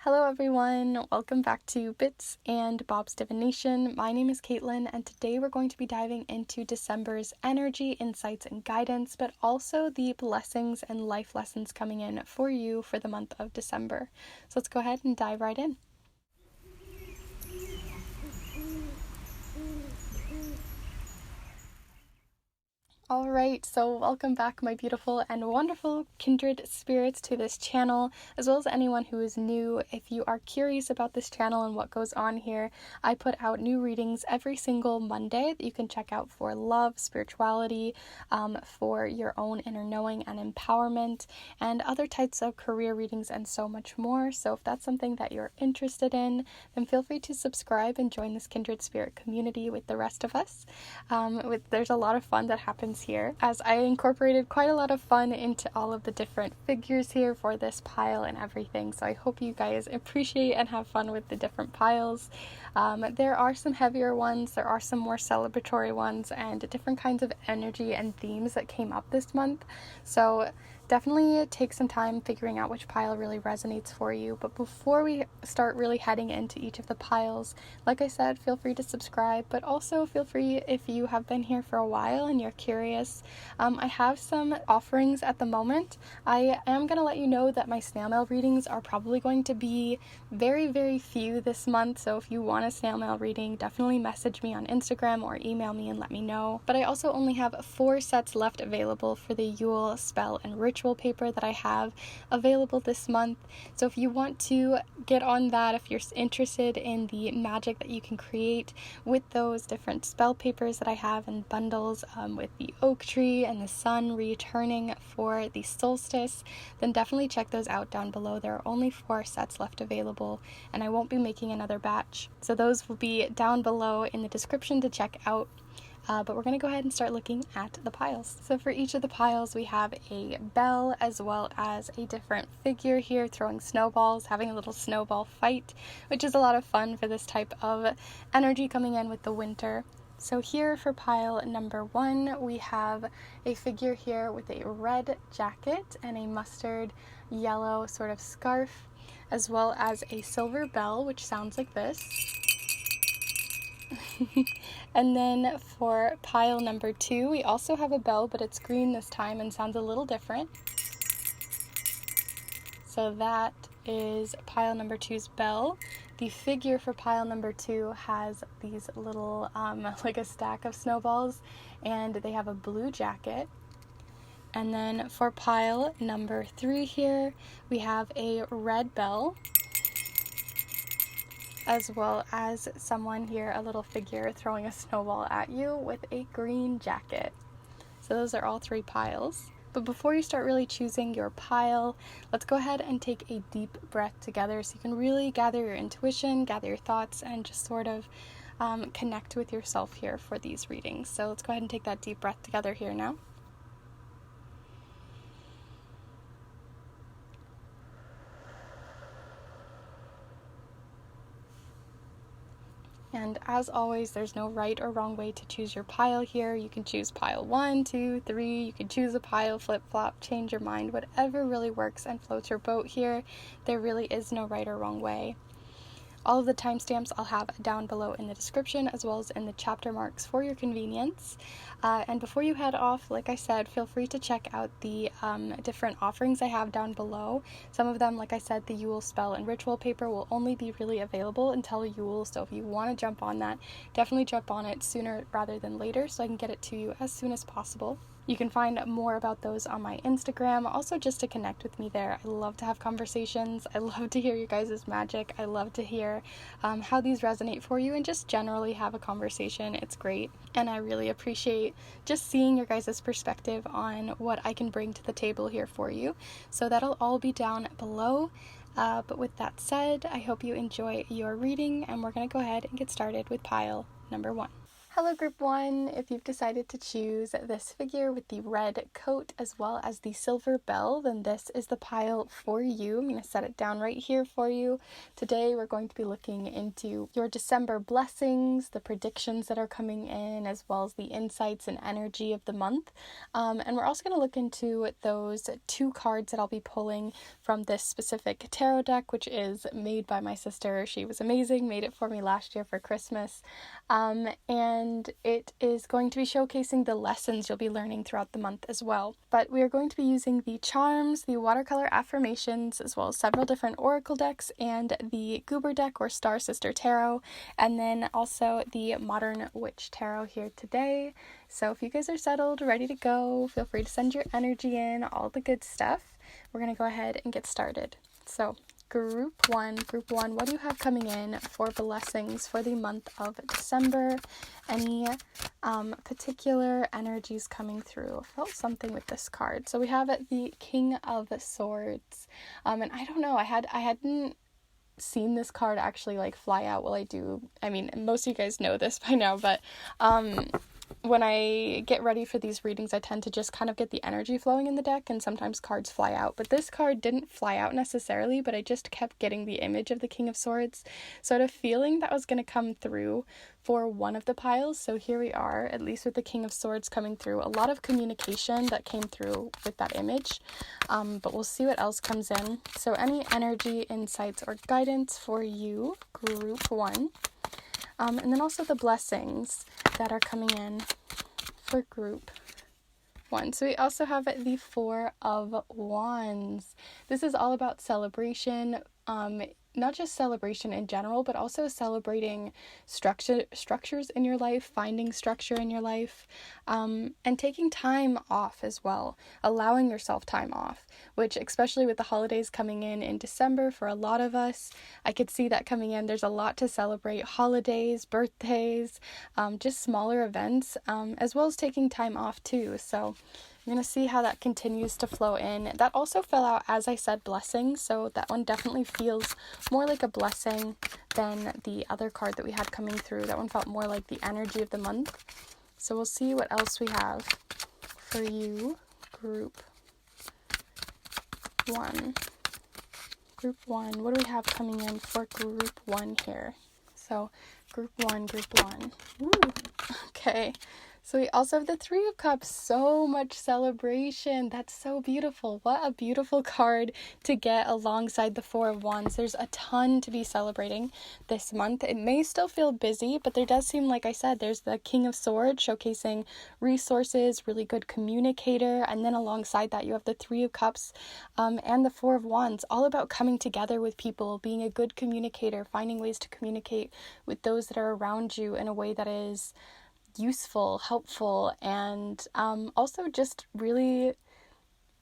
Hello everyone, welcome back to Bits and Bob's Divination. My name is Caitlin, and today we're going to be diving into December's energy, insights, and guidance, but also the blessings and life lessons coming in for you for the month of December. So let's go ahead and dive right in. Alright, so welcome back my beautiful and wonderful kindred spirits to this channel, as well as anyone who is new. If you are curious about this channel and what goes on here, I put out new readings every single Monday that you can check out for love, spirituality, for your own inner knowing and empowerment, and other types of career readings and so much more. So if that's something that you're interested in, then feel free to subscribe and join this kindred spirit community with the rest of us. There's a lot of fun that happens here, as I incorporated quite a lot of fun into all of the different figures here for this pile and everything, so I hope you guys appreciate and have fun with the different piles. There are some heavier ones, there are some more celebratory ones, and different kinds of energy and themes that came up this month, so definitely take some time figuring out which pile really resonates for you. But before we start really heading into each of the piles, like I said, feel free to subscribe, but also feel free, if you have been here for a while and you're curious, I have some offerings at the moment. I am going to let you know that my snail mail readings are probably going to be very, very few this month, so if you want a snail mail reading, definitely message me on Instagram or email me and let me know. But I also only have 4 sets left available for the Yule spell and ritual paper that I have available this month. So if you want to get on that, if you're interested in the magic that you can create with those different spell papers that I have in bundles, with the oak tree and the sun returning for the solstice, then definitely check those out down below. There are only 4 sets left available, and I won't be making another batch. So those will be down below in the description to check out. But we're going to go ahead and start looking at the piles. So for each of the piles, we have a bell as well as a different figure here throwing snowballs, having a little snowball fight, which is a lot of fun for this type of energy coming in with the winter. So here for pile number 1, we have a figure here with a red jacket and a mustard yellow sort of scarf, as well as a silver bell, which sounds like this. And then for pile number 2, we also have a bell, but it's green this time and sounds a little different. So that is pile number 2's bell. The figure for pile number 2 has these little, like a stack of snowballs, and they have a blue jacket. And then for pile number 3 here, we have a red bell, as well as someone here, a little figure throwing a snowball at you with a green jacket. So those are all 3 piles. But before you start really choosing your pile, let's go ahead and take a deep breath together so you can really gather your intuition, gather your thoughts, and just sort of connect with yourself here for these readings. So let's go ahead and take that deep breath together here now. And as always, there's no right or wrong way to choose your pile here. You can choose pile 1, 2, 3, you can choose a pile, flip-flop, change your mind, whatever really works and floats your boat here. There really is no right or wrong way. All of the timestamps I'll have down below in the description, as well as in the chapter marks for your convenience. And before you head off, like I said, feel free to check out the different offerings I have down below. Some of them, like I said, the Yule spell and ritual paper will only be really available until Yule, so if you want to jump on that, definitely jump on it sooner rather than later so I can get it to you as soon as possible. You can find more about those on my Instagram, also just to connect with me there. I love to have conversations. I love to hear you guys' magic. I love to hear how these resonate for you and just generally have a conversation. It's great. And I really appreciate just seeing your guys' perspective on what I can bring to the table here for you. So that'll all be down below. But with that said, I hope you enjoy your reading, and we're going to go ahead and get started with pile number 1. Hello Group 1, if you've decided to choose this figure with the red coat as well as the silver bell, then this is the pile for you. I'm going to set it down right here for you. Today we're going to be looking into your December blessings, the predictions that are coming in, as well as the insights and energy of the month. And we're also going to look into those 2 cards that I'll be pulling from this specific tarot deck, which is made by my sister. She was amazing, made it for me last year for Christmas. And it is going to be showcasing the lessons you'll be learning throughout the month as well. But we are going to be using the charms, the watercolor affirmations, as well as several different oracle decks and the Goober deck or Star Sister Tarot, and then also the Modern Witch Tarot here today. So if you guys are settled, ready to go, feel free to send your energy in, all the good stuff. We're going to go ahead and get started. So Group 1, what do you have coming in for blessings for the month of December? Any particular energies coming through? I felt something with this card. So we have the King of Swords. And I don't know, I hadn't seen this card actually like fly out. Well, I do. I mean, most of you guys know this by now, but when I get ready for these readings, I tend to just kind of get the energy flowing in the deck, and sometimes cards fly out. But this card didn't fly out necessarily, but I just kept getting the image of the King of Swords. So I had a feeling that was going to come through for one of the piles. So here we are, at least with the King of Swords coming through. A lot of communication that came through with that image. But we'll see what else comes in. So any energy, insights, or guidance for you, Group 1. And then also the blessings that are coming in for Group 1. So we also have the Four of Wands. This is all about celebration, not just celebration in general, but also celebrating structures in your life, finding structure in your life, and taking time off as well, allowing yourself time off, which especially with the holidays coming in December for a lot of us, I could see that coming in. There's a lot to celebrate: holidays, birthdays, just smaller events, as well as taking time off too. So I'm going to see how that continues to flow in. That also fell out, as I said, blessings, so that one definitely feels more like a blessing than the other card that we had coming through. That one felt more like the energy of the month. So we'll see what else we have for you, Group 1. Group 1, what do we have coming in for Group 1 here? So Group 1. Ooh, okay. So we also have the Three of Cups. So much celebration. That's so beautiful. What a beautiful card to get alongside the Four of Wands. There's a ton to be celebrating this month. It may still feel busy, but there does seem, like I said, there's the King of Swords showcasing resources, really good communicator. And then alongside that, you have the Three of Cups and the Four of Wands, all about coming together with people, being a good communicator, finding ways to communicate with those that are around you in a way that is useful, helpful, and also just really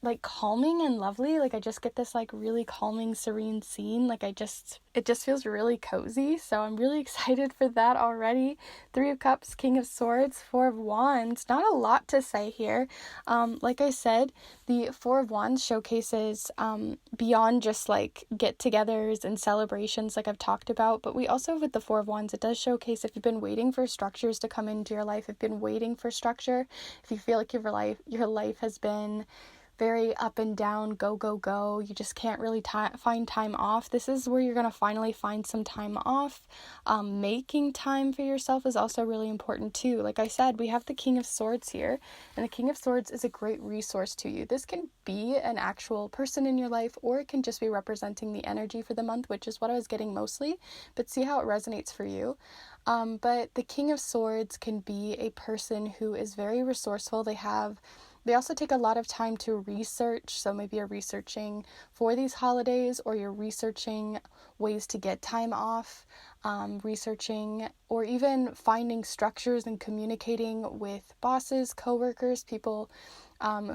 like calming and lovely. Like I just get this like really calming, serene scene. Like it just feels really cozy. So I'm really excited for that already. Three of Cups, King of Swords, Four of Wands. Not a lot to say here. Like I said, the Four of Wands showcases beyond just like get-togethers and celebrations like I've talked about, but we also, with the Four of Wands, it does showcase if you've been waiting for structures to come into your life, if you've been waiting for structure, if you feel like your life has been very up and down, go, you just can't really find time off. This is where you're going to finally find some time off. Making time for yourself is also really important too. Like I said, we have the King of Swords here, and the King of Swords is a great resource to you. This can be an actual person in your life, or it can just be representing the energy for the month, which is what I was getting mostly, but see how it resonates for you. But the King of Swords can be a person who is very resourceful. They also take a lot of time to research, so maybe you're researching for these holidays, or you're researching ways to get time off, researching or even finding structures and communicating with bosses, coworkers, people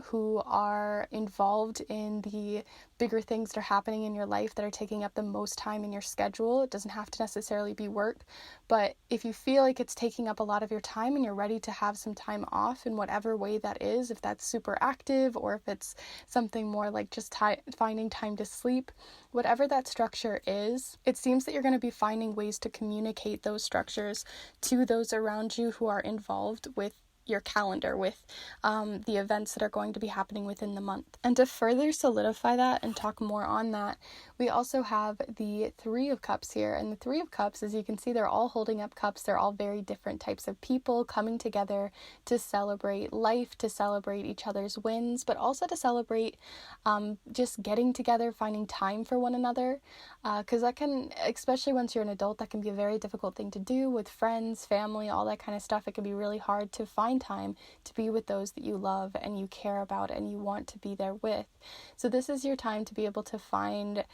who are involved in the bigger things that are happening in your life that are taking up the most time in your schedule. It doesn't have to necessarily be work, but if you feel like it's taking up a lot of your time and you're ready to have some time off in whatever way that is, if that's super active or if it's something more like just finding time to sleep, whatever that structure is, it seems that you're going to be finding ways to communicate those structures to those around you who are involved with your calendar, with the events that are going to be happening within the month. And to further solidify that and talk more on that, we also have the Three of Cups here. And the Three of Cups, as you can see, they're all holding up cups. They're all very different types of people coming together to celebrate life, to celebrate each other's wins, but also to celebrate just getting together, finding time for one another. Because that can, especially once you're an adult, that can be a very difficult thing to do with friends, family, all that kind of stuff. It can be really hard to find time to be with those that you love and you care about and you want to be there with. So this is your time to be able to find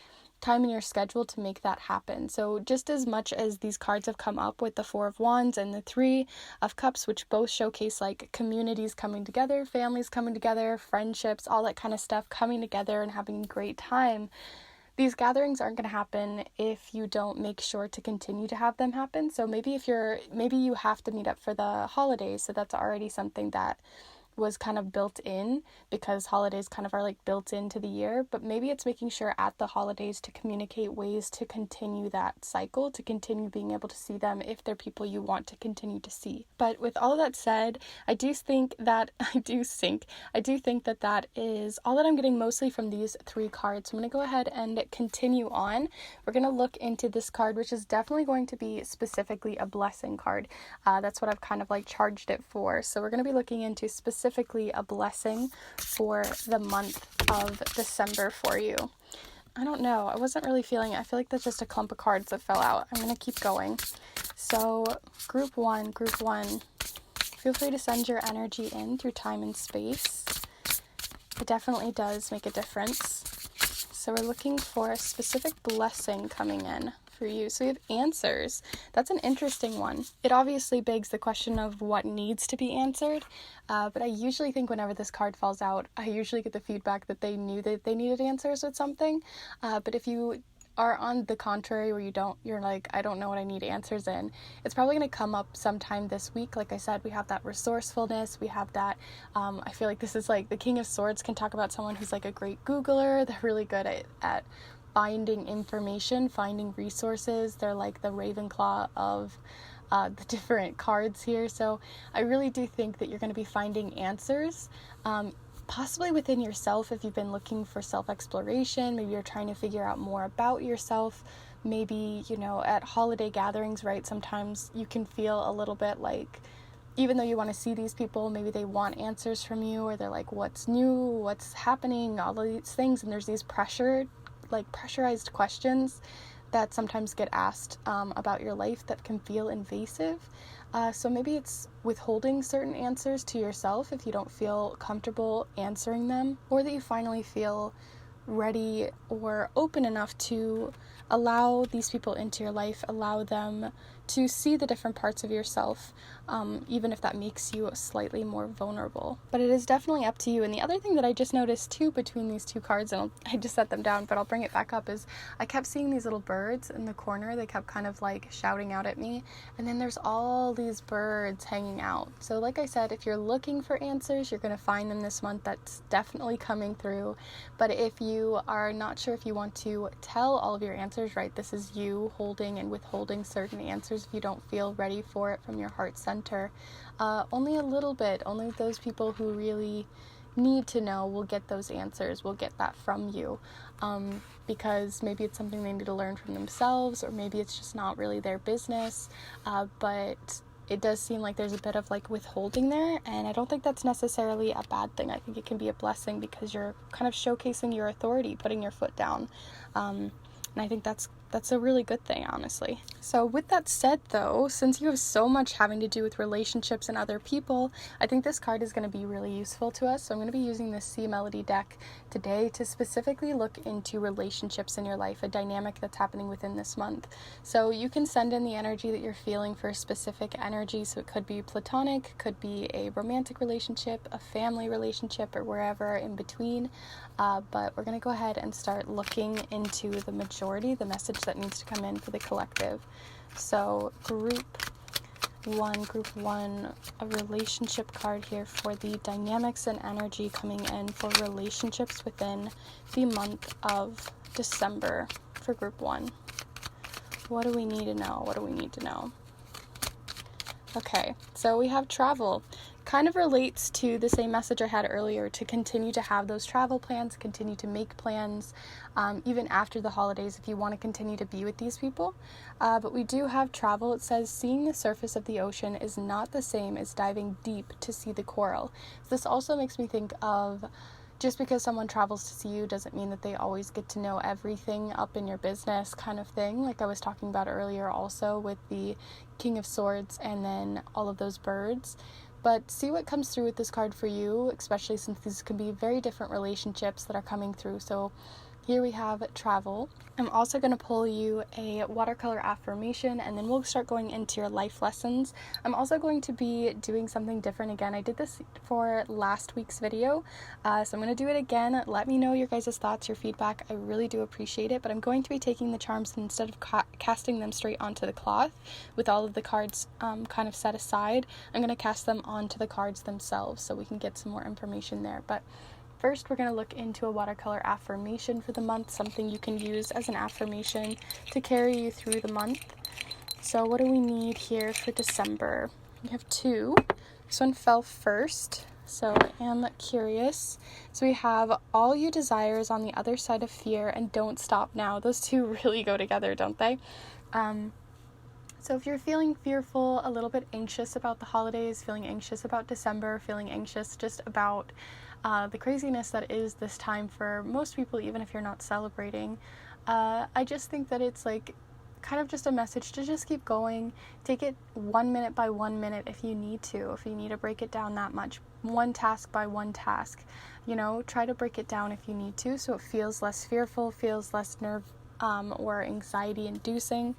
time in your schedule to make that happen. So just as much as these cards have come up with the Four of Wands and the Three of Cups, which both showcase like communities coming together, families coming together, friendships, all that kind of stuff coming together and having a great time, these gatherings aren't going to happen if you don't make sure to continue to have them happen. So maybe you have to meet up for the holidays, so that's already something that was kind of built in because holidays kind of are like built into the year, but maybe it's making sure at the holidays to communicate ways to continue that cycle, to continue being able to see them if they're people you want to continue to see. But with all of that said, I do think that that is all that I'm getting mostly from these three cards. So I'm going to go ahead and continue on. We're going to look into this card, which is definitely going to be specifically a blessing card. That's what I've kind of like charged it for. So we're going to be looking into specifically a blessing for the month of December for you. I don't know. I wasn't really feeling it. I feel like that's just a clump of cards that fell out. I'm going to keep going. So group one, feel free to send your energy in through time and space. It definitely does make a difference. So we're looking for a specific blessing coming in for you. So we have answers. That's an interesting one. It obviously begs the question of what needs to be answered, but I usually think whenever this card falls out, I usually get the feedback that they knew that they needed answers with something, but if you are on the contrary where you're like, I don't know what I need answers in, it's probably going to come up sometime this week. Like I said, we have that resourcefulness, we have that, I feel like this is like the King of Swords can talk about someone who's like a great Googler. They're really good at finding information, finding resources. They're like the Ravenclaw of the different cards here. So I really do think that you're going to be finding answers, possibly within yourself if you've been looking for self-exploration. Maybe you're trying to figure out more about yourself. Maybe, at holiday gatherings, right, sometimes you can feel a little bit like, even though you want to see these people, maybe they want answers from you, or they're like, what's new, what's happening, all of these things, and there's these pressurized questions that sometimes get asked about your life that can feel invasive. So maybe it's withholding certain answers to yourself if you don't feel comfortable answering them, or that you finally feel ready or open enough to allow these people into your life, allow them to see the different parts of yourself, even if that makes you slightly more vulnerable. But it is definitely up to you. And the other thing that I just noticed too between these two cards, and I just set them down, but I'll bring it back up, is I kept seeing these little birds in the corner. They kept kind of like shouting out at me. And then there's all these birds hanging out. So like I said, if you're looking for answers, you're going to find them this month. That's definitely coming through. But if you are not sure if you want to tell all of your answers, right, this is you holding and withholding certain answers if you don't feel ready for it from your heart center. Only a little bit. Only those people who really need to know will get those answers, will get that from you, because maybe it's something they need to learn from themselves, or maybe it's just not really their business, but it does seem like there's a bit of like withholding there, and I don't think that's necessarily a bad thing. I think it can be a blessing because you're kind of showcasing your authority, putting your foot down, and I think that's that's a really good thing, honestly. So with that said though, since you have so much having to do with relationships and other people, I think this card is going to be really useful to us. So I'm going to be using this Sea Melody deck today to specifically look into relationships in your life, a dynamic that's happening within this month. So you can send in the energy that you're feeling for a specific energy. So it could be platonic, could be a romantic relationship, a family relationship, or wherever in between. But we're going to go ahead and start looking into the majority, the message that needs to come in for the collective. So group one, a relationship card here for the dynamics and energy coming in for relationships within the month of December for group 1. What do we need to know? Okay, so we have travel. Kind of relates to the same message I had earlier, to continue to have those travel plans, continue to make plans, even after the holidays if you want to continue to be with these people. But we do have travel. It says, seeing the surface of the ocean is not the same as diving deep to see the coral. This also makes me think of, just because someone travels to see you doesn't mean that they always get to know everything up in your business kind of thing, like I was talking about earlier also with the King of Swords and then all of those birds. But see what comes through with this card for you, especially since these can be very different relationships that are coming through. So here we have travel. I'm also going to pull you a watercolor affirmation, and then we'll start going into your life lessons. I'm also going to be doing something different again. I did this for last week's video, so I'm going to do it again. Let me know your guys' thoughts, your feedback. I really do appreciate it, but I'm going to be taking the charms, and instead of casting them straight onto the cloth with all of the cards kind of set aside, I'm going to cast them onto the cards themselves so we can get some more information there. But first, we're going to look into a watercolor affirmation for the month, something you can use as an affirmation to carry you through the month. So what do we need here for December? We have 2. This one fell first, so I am curious. So we have, all you desire is on the other side of fear, and don't stop now. Those two really go together, don't they? So if you're feeling fearful, a little bit anxious about the holidays, feeling anxious about December, feeling anxious just about the craziness that is this time for most people, even if you're not celebrating, I just think that it's like kind of just a message to just keep going. Take it 1 minute by 1 minute if you need to break it down that much, one task by one task, try to break it down if you need to, so it feels less fearful, feels less or anxiety inducing.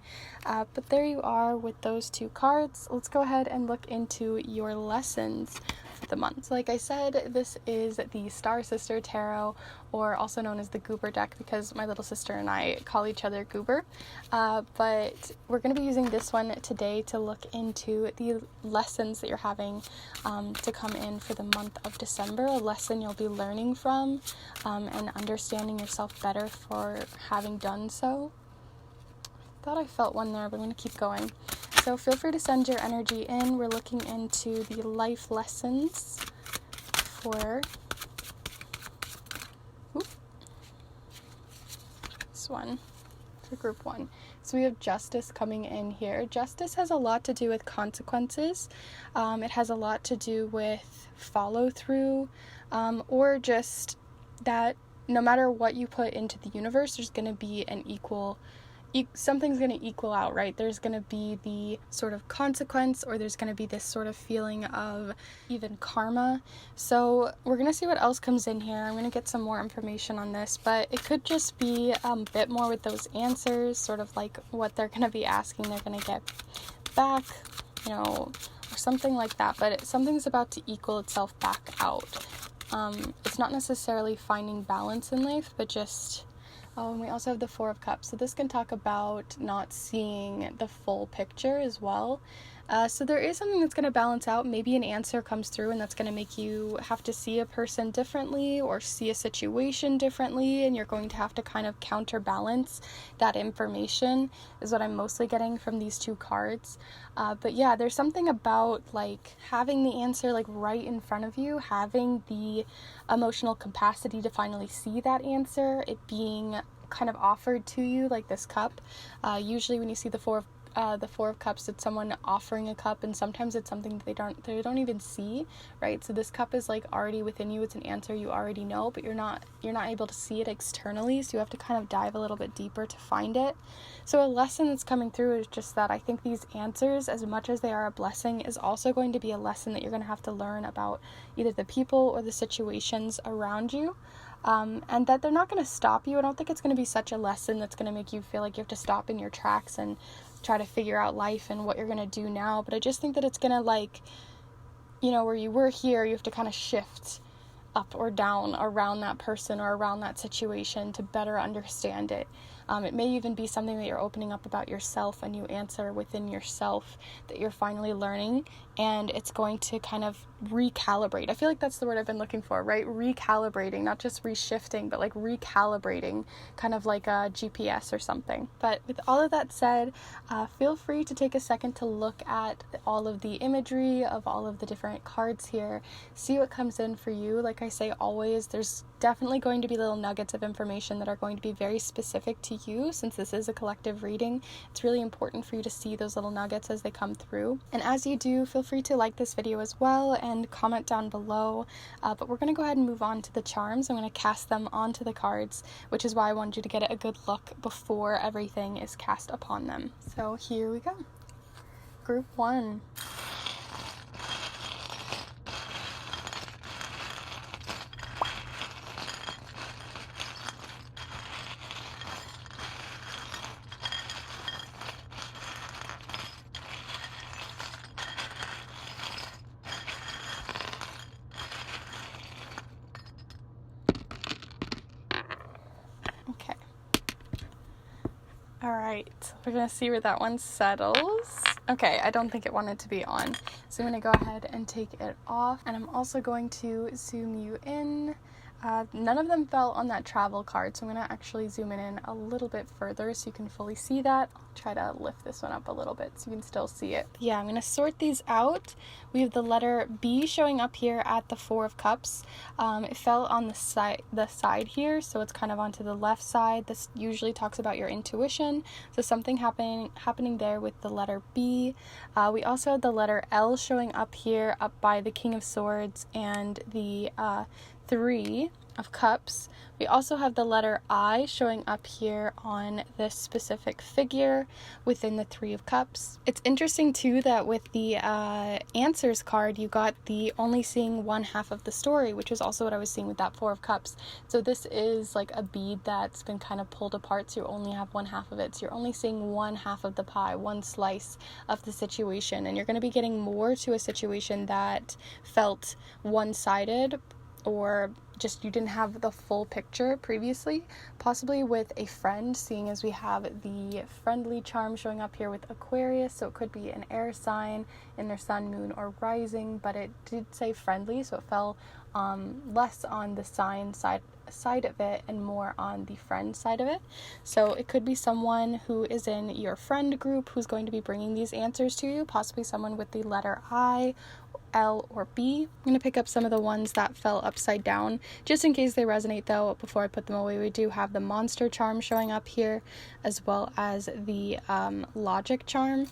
But there you are with those 2 cards. Let's go ahead and look into your lessons for the month. Like I said, this is the Star Sister Tarot, or also known as the Goober deck, because my little sister and I call each other Goober. But we're going to be using this one today to look into the lessons that you're having to come in for the month of December, a lesson you'll be learning from and understanding yourself better for having done so. Thought I felt one there, but I'm going to keep going. So feel free to send your energy in. We're looking into the life lessons for this one, for group 1. So we have Justice coming in here. Justice has a lot to do with consequences. It has a lot to do with follow through, or just that no matter what you put into the universe, there's going to be something's going to equal out, right? There's going to be the sort of consequence, or there's going to be this sort of feeling of even karma. So we're going to see what else comes in here. I'm going to get some more information on this, but it could just be a bit more with those answers, sort of like what they're going to be asking, they're going to get back, or something like that. But something's about to equal itself back out. It's not necessarily finding balance in life, but just... Oh, and we also have the 4 of Cups. So this can talk about not seeing the full picture as well. So there is something that's going to balance out. Maybe an answer comes through and that's going to make you have to see a person differently or see a situation differently, and you're going to have to kind of counterbalance that information, is what I'm mostly getting from these 2 cards. But yeah, there's something about like having the answer like right in front of you, having the emotional capacity to finally see that answer, it being kind of offered to you like this cup. Usually when you see the 4 the Four of Cups, it's someone offering a cup, and sometimes it's something that they don't even see, right? So this cup is like already within you. It's an answer you already know, but you're not able to see it externally, so you have to kind of dive a little bit deeper to find it. So a lesson that's coming through is just that I think these answers, as much as they are a blessing, is also going to be a lesson that you're going to have to learn about either the people or the situations around you. And that they're not going to stop you. I don't think it's going to be such a lesson that's going to make you feel like you have to stop in your tracks and try to figure out life and what you're going to do now. But I just think that it's going to, like, you know, where you were here, you have to kind of shift up or down around that person or around that situation to better understand it. It may even be something that you're opening up about yourself, a new answer within yourself that you're finally learning, and it's going to kind of recalibrate. I feel like that's the word I've been looking for, right? Recalibrating, not just reshifting, but like recalibrating, kind of like a GPS or something. But with all of that said, feel free to take a second to look at all of the imagery of all of the different cards here, see what comes in for you. Like I say always, there's definitely going to be little nuggets of information that are going to be very specific to you. Since this is a collective reading, it's really important for you to see those little nuggets as they come through. And as you do, feel free to like this video as well and comment down below. But we're going to go ahead and move on to the charms. I'm going to cast them onto the cards, which is why I wanted you to get a good look before everything is cast upon them. So here we go. Group 1. Okay. Alright, we're going to see where that one settles. Okay, I don't think it wanted to be on. So I'm going to go ahead and take it off. And I'm also going to zoom you in. None of them fell on that travel card, so I'm going to actually zoom in a little bit further so you can fully see that. I'll try to lift this one up a little bit so you can still see it. Yeah, I'm going to sort these out. We have the letter B showing up here at the Four of Cups. It fell on the side here, so it's kind of onto the left side. This usually talks about your intuition, so something happening there with the letter B. We also have the letter L showing up here, up by the King of Swords and the Three of Cups. We also have the letter I showing up here on this specific figure within the Three of Cups. It's interesting too that with the answers card, you got the only seeing one half of the story, which is also what I was seeing with that Four of Cups. So this is like a bead that's been kind of pulled apart, so you only have one half of it. So you're only seeing one half of the pie, one slice of the situation, and you're going to be getting more to a situation that felt one-sided, or just you didn't have the full picture previously, possibly with a friend, seeing as we have the friendly charm showing up here with Aquarius, so it could be an air sign in their sun, moon, or rising, but it did say friendly, so it fell less on the sign side of it and more on the friend side of it. So it could be someone who is in your friend group who's going to be bringing these answers to you, possibly someone with the letter I, L, or B. I'm going to pick up some of the ones that fell upside down just in case they resonate though. Before I put them away, we do have the monster charm showing up here, as well as the logic charm.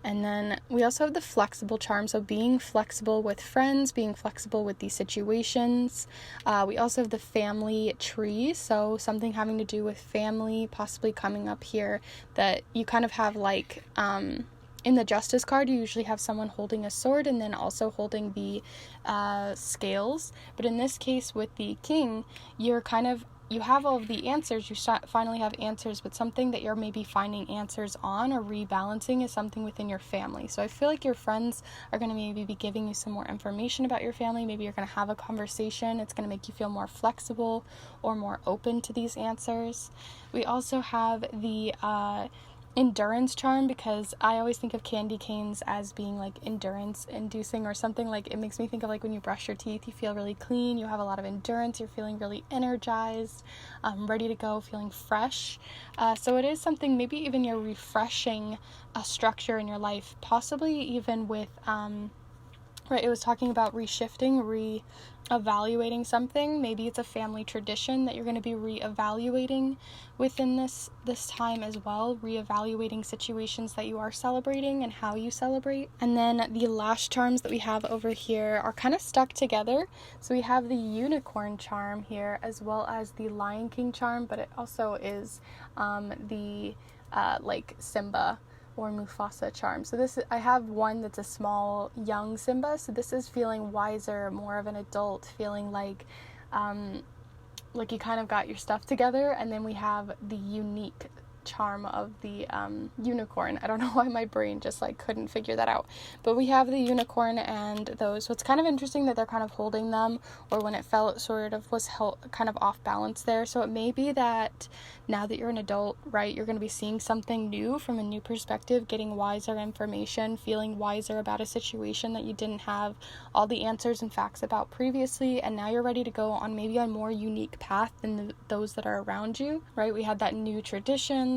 And then we also have the flexible charm, so being flexible with friends, being flexible with these situations. We also have the family tree, so something having to do with family possibly coming up here, that you kind of have like in the Justice card, you usually have someone holding a sword and then also holding the scales. But in this case with the King, you have all of the answers, you finally have answers, but something that you're maybe finding answers on or rebalancing is something within your family. So I feel like your friends are going to maybe be giving you some more information about your family. Maybe you're going to have a conversation. It's going to make you feel more flexible or more open to these answers. We also have the endurance charm, because I always think of candy canes as being like endurance inducing, or something like, it makes me think of like when you brush your teeth, you feel really clean, you have a lot of endurance, you're feeling really energized, ready to go, feeling fresh. So it is something, maybe even you're refreshing a structure in your life, possibly even with right, it was talking about reshifting, re-evaluating something. Maybe it's a family tradition that you're going to be re-evaluating within this time as well, re-evaluating situations that you are celebrating and how you celebrate. And then the last charms that we have over here are kind of stuck together. So we have the unicorn charm here, as well as the Lion King charm, but it also is the like Simba or Mufasa charm. So this, I have one that's a small young Simba, so this is feeling wiser, more of an adult, feeling like you kind of got your stuff together. And then we have the unique charm of the unicorn. I don't know why my brain just like couldn't figure that out, but we have the unicorn and those. So it's kind of interesting that they're kind of holding them, or when it fell, it sort of was kind of off balance there. So it may be that now that you're an adult, right, you're going to be seeing something new from a new perspective, getting wiser information, feeling wiser about a situation that you didn't have all the answers and facts about previously, and now you're ready to go on maybe a more unique path than those that are around you, right? We had that new traditions,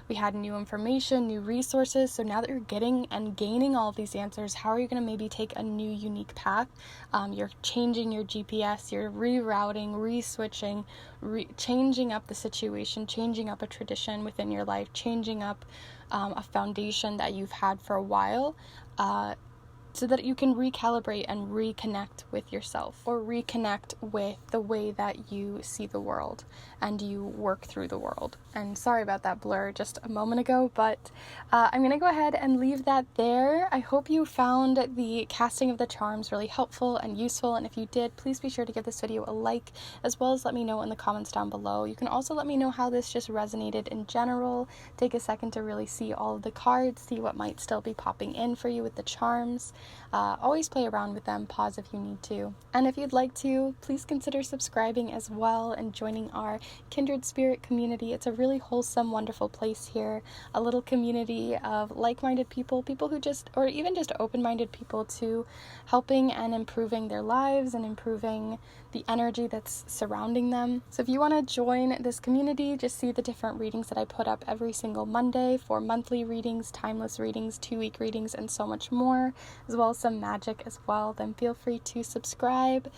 we had new information, new resources. So now that you're getting and gaining all of these answers, how are you going to maybe take a new unique path? You're changing your GPS, you're rerouting, re-switching, changing up the situation, changing up a tradition within your life, changing up a foundation that you've had for a while, so that you can recalibrate and reconnect with yourself, or reconnect with the way that you see the world and you work through the world. And sorry about that blur just a moment ago, but I'm going to go ahead and leave that there. I hope you found the casting of the charms really helpful and useful, and if you did, please be sure to give this video a like, as well as let me know in the comments down below. You can also let me know how this just resonated in general. Take a second to really see all of the cards, see what might still be popping in for you with the charms. Always play around with them, pause if you need to. And if you'd like to, please consider subscribing as well and joining our Kindred Spirit community. It's a really wholesome, wonderful place here. A little community of like-minded people who just, or even just open-minded people to helping and improving their lives and improving the energy that's surrounding them. So if you want to join this community, just see the different readings that I put up every single Monday for monthly readings, timeless readings, 2-week readings, and so much more, as well as some magic as well, then feel free to subscribe.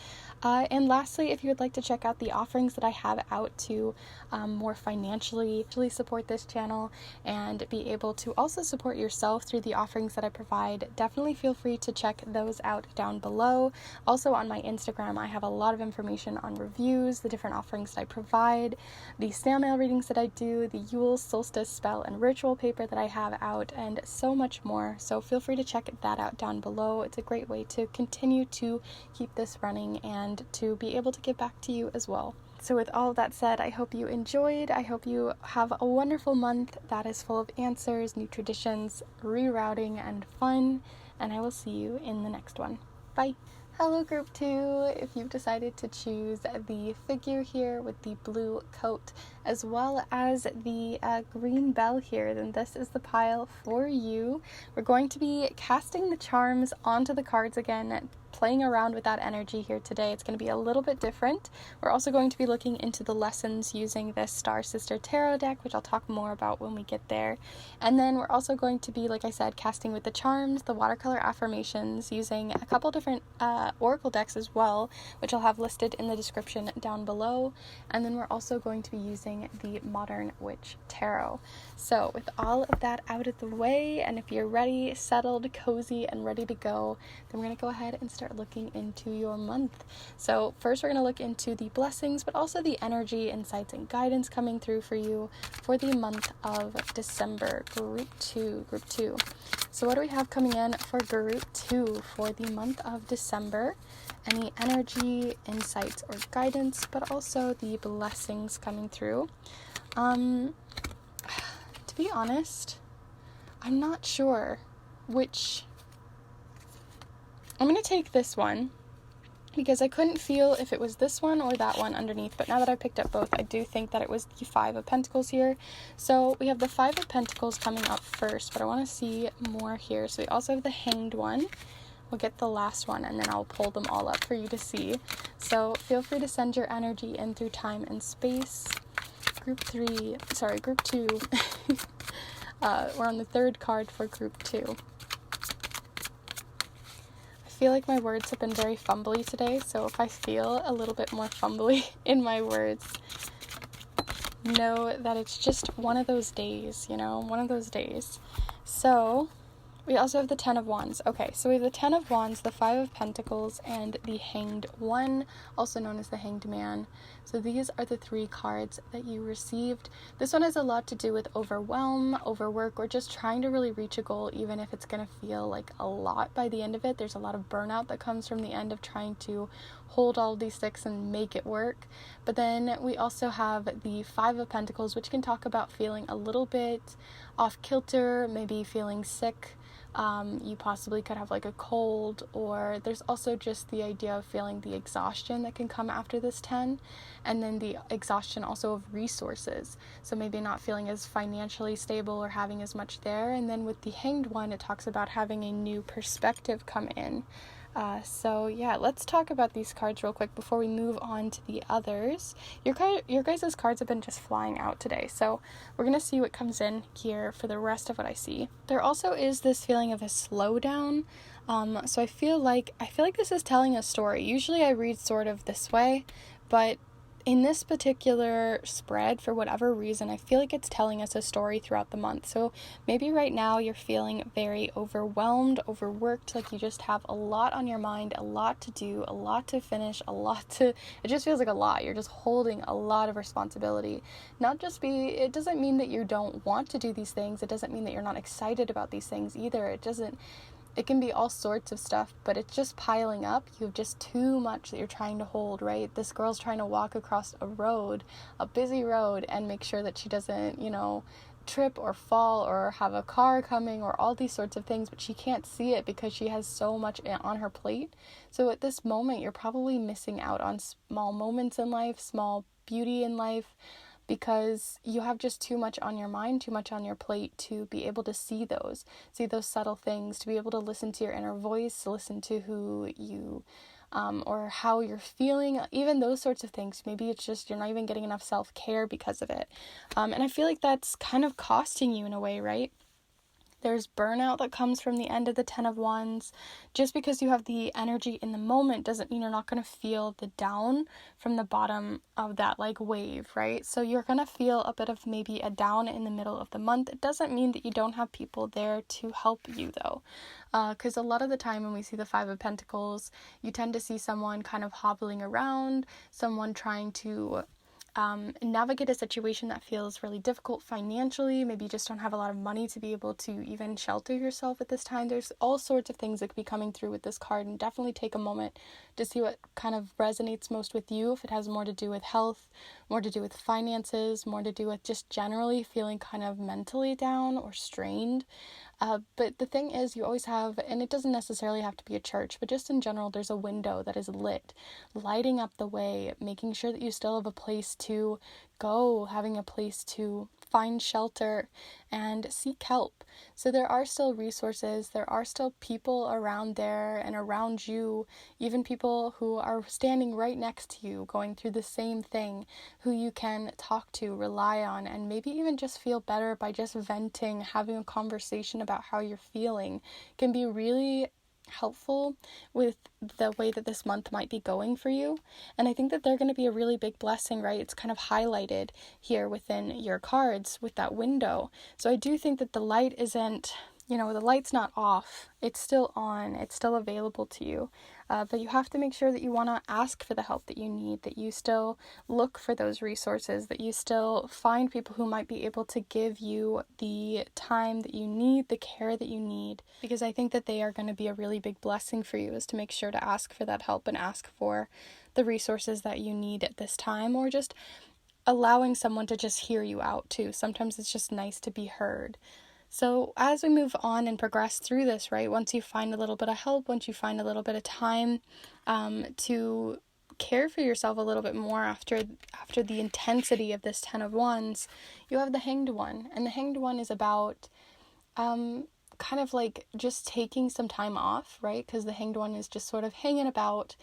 And lastly, if you would like to check out the offerings that I have out to more financially support this channel and be able to also support yourself through the offerings that I provide, definitely feel free to check those out down below. Also on my Instagram, I have a lot of information on reviews, the different offerings that I provide, the snail mail readings that I do, the Yule solstice spell and ritual paper that I have out, and so much more. So feel free to check that out down below. It's a great way to continue to keep this running and to be able to give back to you as well. So with all of that said, I hope you enjoyed. I hope you have a wonderful month that is full of answers, new traditions, rerouting, and fun. And I will see you in the next one. Bye. Hello group 2, if you've decided to choose the figure here with the blue coat as well as the green bell here, then this is the pile for you. We're going to be casting the charms onto the cards again, playing around with that energy here today. It's going to be a little bit different. We're also going to be looking into the lessons using this Star Sister Tarot deck, which I'll talk more about when we get there. And then we're also going to be, like I said, casting with the charms, the watercolor affirmations, using a couple different oracle decks as well, which I'll have listed in the description down below. And then we're also going to be using the Modern Witch Tarot. So with all of that out of the way, and if you're ready, settled, cozy, and ready to go, then we're going to go ahead and start looking into your month. So first we're going to look into the blessings, but also the energy, insights, and guidance coming through for you for the month of December. Group 2. So what do we have coming in for Group 2 for the month of December? Any energy, insights, or guidance, but also the blessings coming through. To be honest, I'm not sure which. I'm going to take this one because I couldn't feel if it was this one or that one underneath, but now that I picked up both, I do think that it was the 5 of Pentacles here. So we have the 5 of Pentacles coming up first, but I want to see more here. So we also have the Hanged one. We'll get the last one and then I'll pull them all up for you to see. So feel free to send your energy in through time and space. Group 2. We're on the 3rd card for Group 2. I feel like my words have been very fumbly today, so if I feel a little bit more fumbly in my words, know that it's just one of those days, one of those days. So we also have the Ten of Wands. Okay, so we have the Ten of Wands, the Five of Pentacles, and the Hanged One, also known as the Hanged Man. So these are the 3 cards that you received. This one has a lot to do with overwhelm, overwork, or just trying to really reach a goal, even if it's going to feel like a lot by the end of it. There's a lot of burnout that comes from the end of trying to hold all these sticks and make it work. But then we also have the Five of Pentacles, which can talk about feeling a little bit off kilter, maybe feeling sick. You possibly could have like a cold, or there's also just the idea of feeling the exhaustion that can come after this 10, and then the exhaustion also of resources, so maybe not feeling as financially stable or having as much there. And then with the Hanged One, it talks about having a new perspective come in. So yeah, let's talk about these cards real quick before we move on to the others. Your guys' cards have been just flying out today, so we're going to see what comes in here for the rest of what I see. There also is this feeling of a slowdown. So I feel like this is telling a story. Usually I read sort of this way, but in this particular spread, for whatever reason, I feel like it's telling us a story throughout the month. So maybe right now you're feeling very overwhelmed, overworked, like you just have a lot on your mind, a lot to do, a lot to finish, it just feels like a lot. You're just holding a lot of responsibility. It doesn't mean that you don't want to do these things. It doesn't mean that you're not excited about these things either. It can be all sorts of stuff, but it's just piling up. You have just too much that you're trying to hold, right? This girl's trying to walk across a busy road, and make sure that she doesn't, trip or fall or have a car coming or all these sorts of things, but she can't see it because she has so much on her plate. So at this moment, you're probably missing out on small moments in life, small beauty in life, because you have just too much on your mind, too much on your plate to be able to see those subtle things, to be able to listen to your inner voice, to listen to who you, or how you're feeling, even those sorts of things. Maybe it's just you're not even getting enough self-care because of it. And I feel like that's kind of costing you in a way, right? There's burnout that comes from the end of the Ten of Wands. Just because you have the energy in the moment doesn't mean you're not going to feel the down from the bottom of that wave, right? So you're going to feel a bit of maybe a down in the middle of the month. It doesn't mean that you don't have people there to help you though. Because a lot of the time when we see the Five of Pentacles, you tend to see someone kind of hobbling around, someone trying to navigate a situation that feels really difficult financially. Maybe you just don't have a lot of money to be able to even shelter yourself at this time. There's all sorts of things that could be coming through with this card, and definitely take a moment to see what kind of resonates most with you. If it has more to do with health, more to do with finances, more to do with just generally feeling kind of mentally down or strained. But the thing is, you always have, and it doesn't necessarily have to be a church, but just in general, there's a window that is lit, lighting up the way, making sure that you still have a place to go, having a place to find shelter and seek help. So there are still resources, there are still people around there and around you, even people who are standing right next to you, going through the same thing, who you can talk to, rely on, and maybe even just feel better by just venting, having a conversation about how you're feeling can be really helpful with the way that this month might be going for you. And I think that they're going to be a really big blessing, right? It's kind of highlighted here within your cards with that window. So I do think that the light isn't, the light's not off. It's still on. It's still available to you. But you have to make sure that you want to ask for the help that you need, that you still look for those resources, that you still find people who might be able to give you the time that you need, the care that you need. Because I think that they are going to be a really big blessing for you, is to make sure to ask for that help and ask for the resources that you need at this time, or just allowing someone to just hear you out too. Sometimes it's just nice to be heard. So as we move on and progress through this, right, once you find a little bit of help, once you find a little bit of time to care for yourself a little bit more after the intensity of this Ten of Wands, you have the Hanged One. And the Hanged One is about kind of like just taking some time off, right? Because the Hanged One is just sort of hanging about,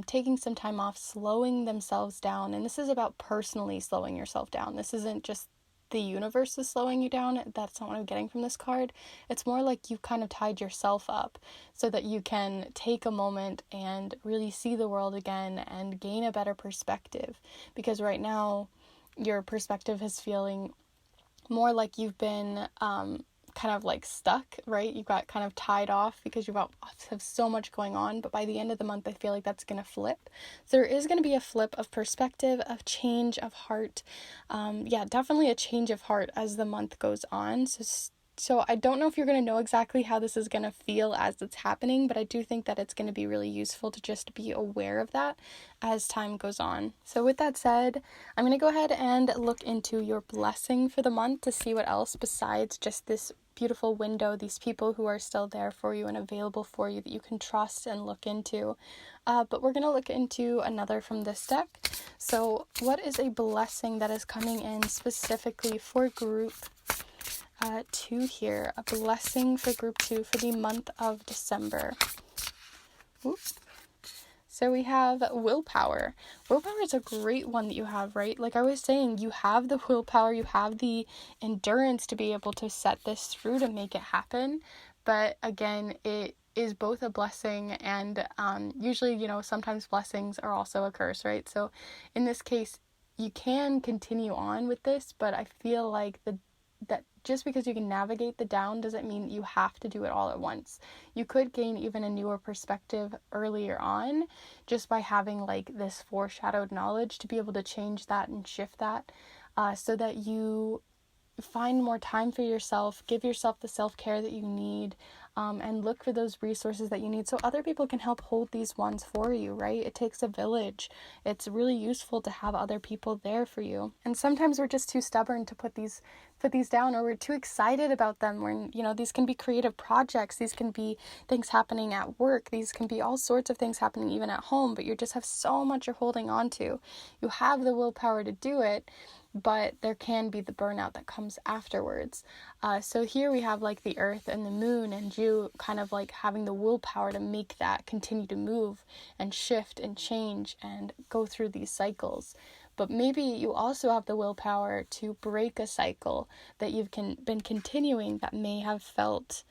taking some time off, slowing themselves down. And this is about personally slowing yourself down. This isn't just the universe is slowing you down. That's not what I'm getting from this card. It's more like you've kind of tied yourself up so that you can take a moment and really see the world again and gain a better perspective. Because right now, your perspective is feeling more like you've been kind of like stuck, right? You got kind of tied off because you have so much going on, but by the end of the month, I feel like that's going to flip. So there is going to be a flip of perspective, of change of heart. Definitely a change of heart as the month goes on. So I don't know if you're going to know exactly how this is going to feel as it's happening, but I do think that it's going to be really useful to just be aware of that as time goes on. So with that said, I'm going to go ahead and look into your blessing for the month to see what else besides just this beautiful window, these people who are still there for you and available for you that you can trust and look into. But we're going to look into another from this deck. So what is a blessing that is coming in specifically for group 2 here? A blessing for group 2 for the month of December. Oops. So we have willpower. Willpower is a great one that you have, right? Like I was saying, you have the willpower, you have the endurance to be able to set this through to make it happen. But again, it is both a blessing and usually, sometimes blessings are also a curse, right? So in this case, you can continue on with this, but I feel like that just because you can navigate the down doesn't mean you have to do it all at once. You could gain even a newer perspective earlier on just by having like this foreshadowed knowledge to be able to change that and shift that so that you find more time for yourself, give yourself the self-care that you need, and look for those resources that you need so other people can help hold these wands for you, right? It takes a village. It's really useful to have other people there for you. And sometimes we're just too stubborn to put these down, or we're too excited about them. When, these can be creative projects, these can be things happening at work, these can be all sorts of things happening even at home, but you just have so much you're holding on to. You have the willpower to do it, but there can be the burnout that comes afterwards. So here we have like the earth and the moon and you kind of like having the willpower to make that continue to move and shift and change and go through these cycles. But maybe you also have the willpower to break a cycle that you've been continuing that may have felt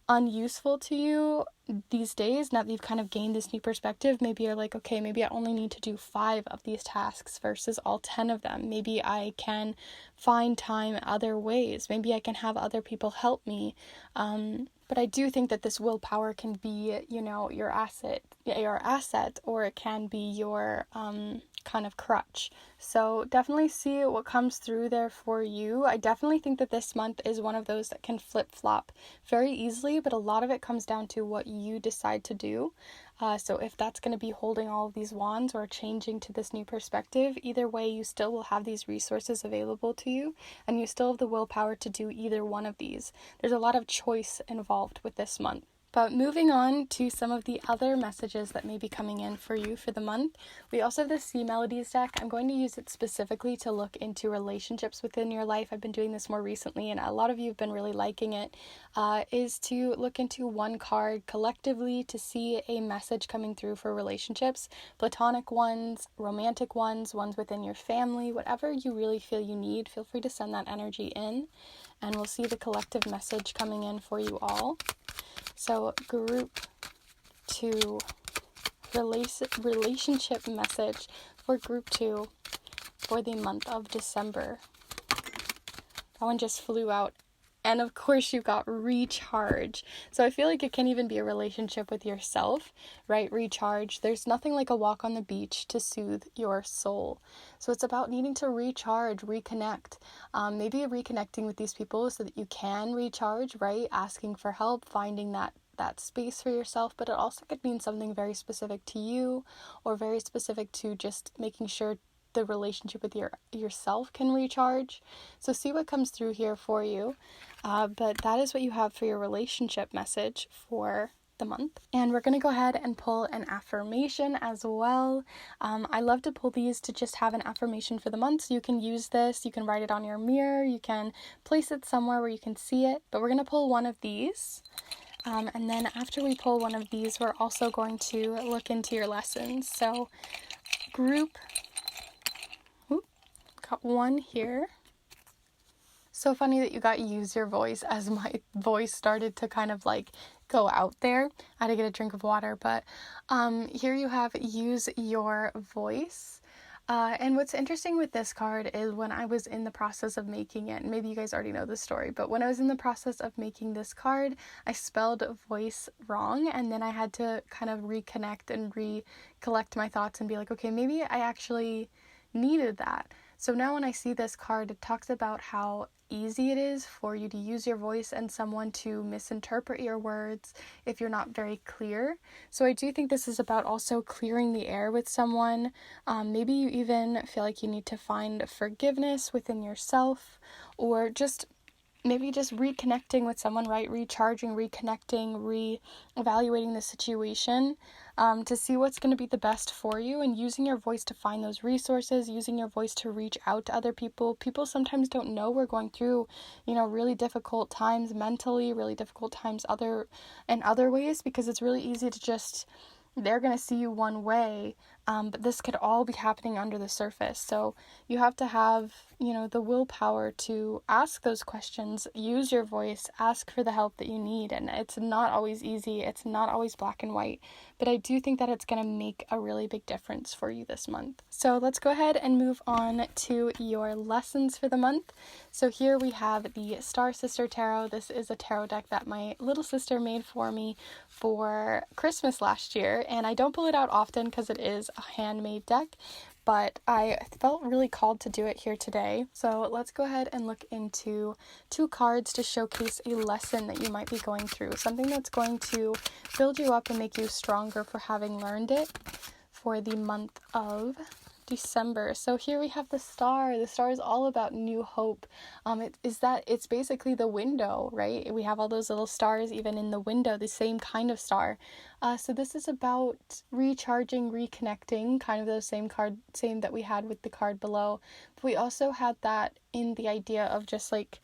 unuseful to you these days. Now that you've kind of gained this new perspective, maybe you're like, okay, maybe I only need to do 5 of these tasks versus all 10 of them. Maybe I can find time other ways. Maybe I can have other people help me. But I do think that this willpower can be, your asset, or it can be your kind of crutch. So definitely see what comes through there for you. I definitely think that this month is one of those that can flip-flop very easily, but a lot of it comes down to what you decide to do. So if that's going to be holding all of these wands or changing to this new perspective, either way, you still will have these resources available to you, and you still have the willpower to do either one of these. There's a lot of choice involved with this month. But moving on to some of the other messages that may be coming in for you for the month, we also have the Sea Melodies deck. I'm going to use it specifically to look into relationships within your life. I've been doing this more recently, and a lot of you have been really liking it, is to look into one card collectively to see a message coming through for relationships, platonic ones, romantic ones, ones within your family, whatever you really feel you need. Feel free to send that energy in, and we'll see the collective message coming in for you all. So group 2, relationship message for group 2 for the month of December. That one just flew out. And of course you got recharge. So I feel like it can even be a relationship with yourself, right? Recharge. There's nothing like a walk on the beach to soothe your soul. So it's about needing to recharge, reconnect. Maybe reconnecting with these people so that you can recharge, right? Asking for help, finding that space for yourself, but it also could mean something very specific to you or very specific to just making sure the relationship with yourself can recharge. So see what comes through here for you. But that is what you have for your relationship message for the month. And we're going to go ahead and pull an affirmation as well. I love to pull these to just have an affirmation for the month. So you can use this, you can write it on your mirror, you can place it somewhere where you can see it. But we're going to pull one of these. And then after we pull one of these, we're also going to look into your lessons. So got one here. So funny that you got use your voice as my voice started to kind of like go out there. I had to get a drink of water, but here you have use your voice. And what's interesting with this card is when I was in the process of making it, and maybe you guys already know this story, but when I was in the process of making this card, I spelled voice wrong, and then I had to kind of reconnect and recollect my thoughts and be like, okay, maybe I actually needed that. So now when I see this card, it talks about how easy it is for you to use your voice and someone to misinterpret your words if you're not very clear. So I do think this is about also clearing the air with someone. Maybe you even feel like you need to find forgiveness within yourself, or just maybe just reconnecting with someone, right? Recharging, reconnecting, re-evaluating the situation to see what's going to be the best for you, and using your voice to find those resources, using your voice to reach out to other people. People sometimes don't know we're going through, really difficult times mentally, really difficult times in other ways, because it's really easy to just, they're going to see you one way, but this could all be happening under the surface. So you have to have, the willpower to ask those questions, use your voice, ask for the help that you need. And it's not always easy. It's not always black and white, but I do think that it's going to make a really big difference for you this month. So let's go ahead and move on to your lessons for the month. So here we have the Star Sister Tarot. This is a tarot deck that my little sister made for me for Christmas last year, and I don't pull it out often because it is a handmade deck, but I felt really called to do it here today. So let's go ahead and look into 2 cards to showcase a lesson that you might be going through, something that's going to build you up and make you stronger for having learned it for the month of December. So here we have the star. The star is all about new hope. It's basically the window, right? We have all those little stars even in the window, the same kind of star. So this is about recharging, reconnecting, kind of the same that we had with the card below. But we also had that in the idea of just like,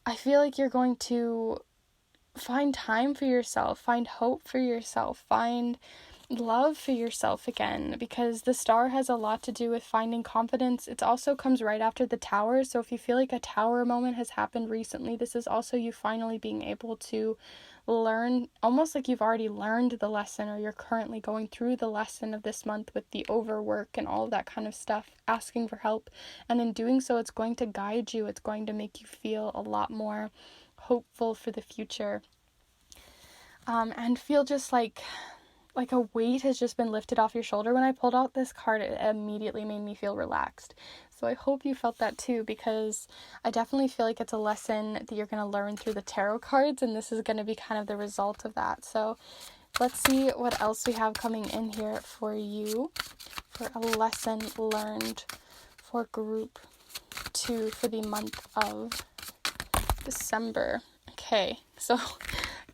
I feel like you're going to find time for yourself, find hope for yourself, find love for yourself again, because the star has a lot to do with finding confidence. It also comes right after the tower. So if you feel like a tower moment has happened recently, this is also you finally being able to learn, almost like you've already learned the lesson, or you're currently going through the lesson of this month with the overwork and all of that kind of stuff, asking for help. And in doing so, it's going to guide you. It's going to make you feel a lot more hopeful for the future. And feel just like a weight has just been lifted off your shoulder. When I pulled out this card, it immediately made me feel relaxed. So I hope you felt that too, because I definitely feel like it's a lesson that you're going to learn through the tarot cards, and this is going to be kind of the result of that. So let's see what else we have coming in here for you for a lesson learned for group 2 for the month of December. Okay, so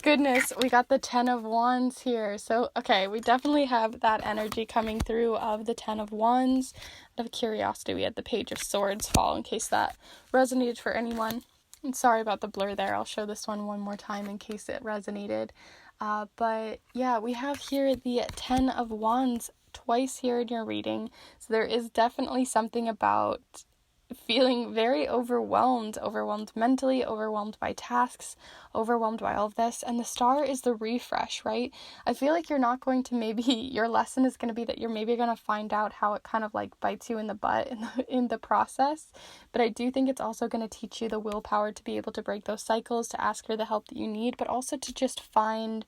goodness, we got the 10 of Wands here. So, okay, we definitely have that energy coming through of the 10 of Wands. Out of curiosity, we had the Page of Swords fall, in case that resonated for anyone. And sorry about the blur there. I'll show this one more time in case it resonated. But yeah, we have here the 10 of Wands twice here in your reading. So there is definitely something about feeling very overwhelmed mentally, overwhelmed by tasks, overwhelmed by all of this. And the star is the refresh, right? I feel like you're not going to your lesson is going to be that you're maybe going to find out how it kind of like bites you in the butt in the process. But I do think it's also going to teach you the willpower to be able to break those cycles, to ask for the help that you need, but also to just find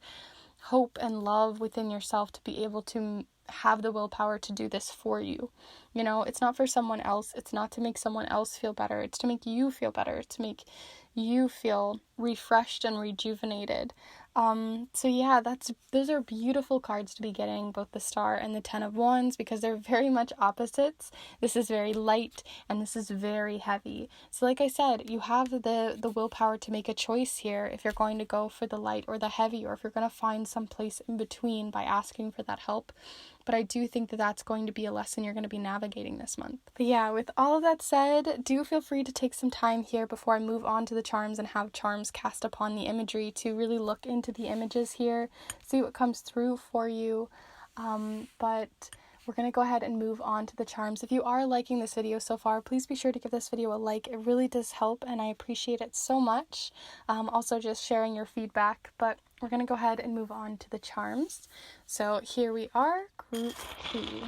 hope and love within yourself to be able to have the willpower to do this for you. It's not for someone else. It's not to make someone else feel better. It's to make you feel better, to make you feel refreshed and rejuvenated. So yeah, those are beautiful cards to be getting, both the Star and the 10 of Wands, because they're very much opposites. This is very light and this is very heavy. So like I said, you have the willpower to make a choice here if you're going to go for the light or the heavy, or if you're going to find some place in between by asking for that help. But I do think that that's going to be a lesson you're going to be navigating this month. But yeah, with all of that said, do feel free to take some time here before I move on to the charms and have charms cast upon the imagery to really look into the images here, see what comes through for you. But we're going to go ahead and move on to the charms. If you are liking this video so far, please be sure to give this video a like. It really does help, and I appreciate it so much. Also just sharing your feedback, but we're going to go ahead and move on to the charms. So here we are, group P.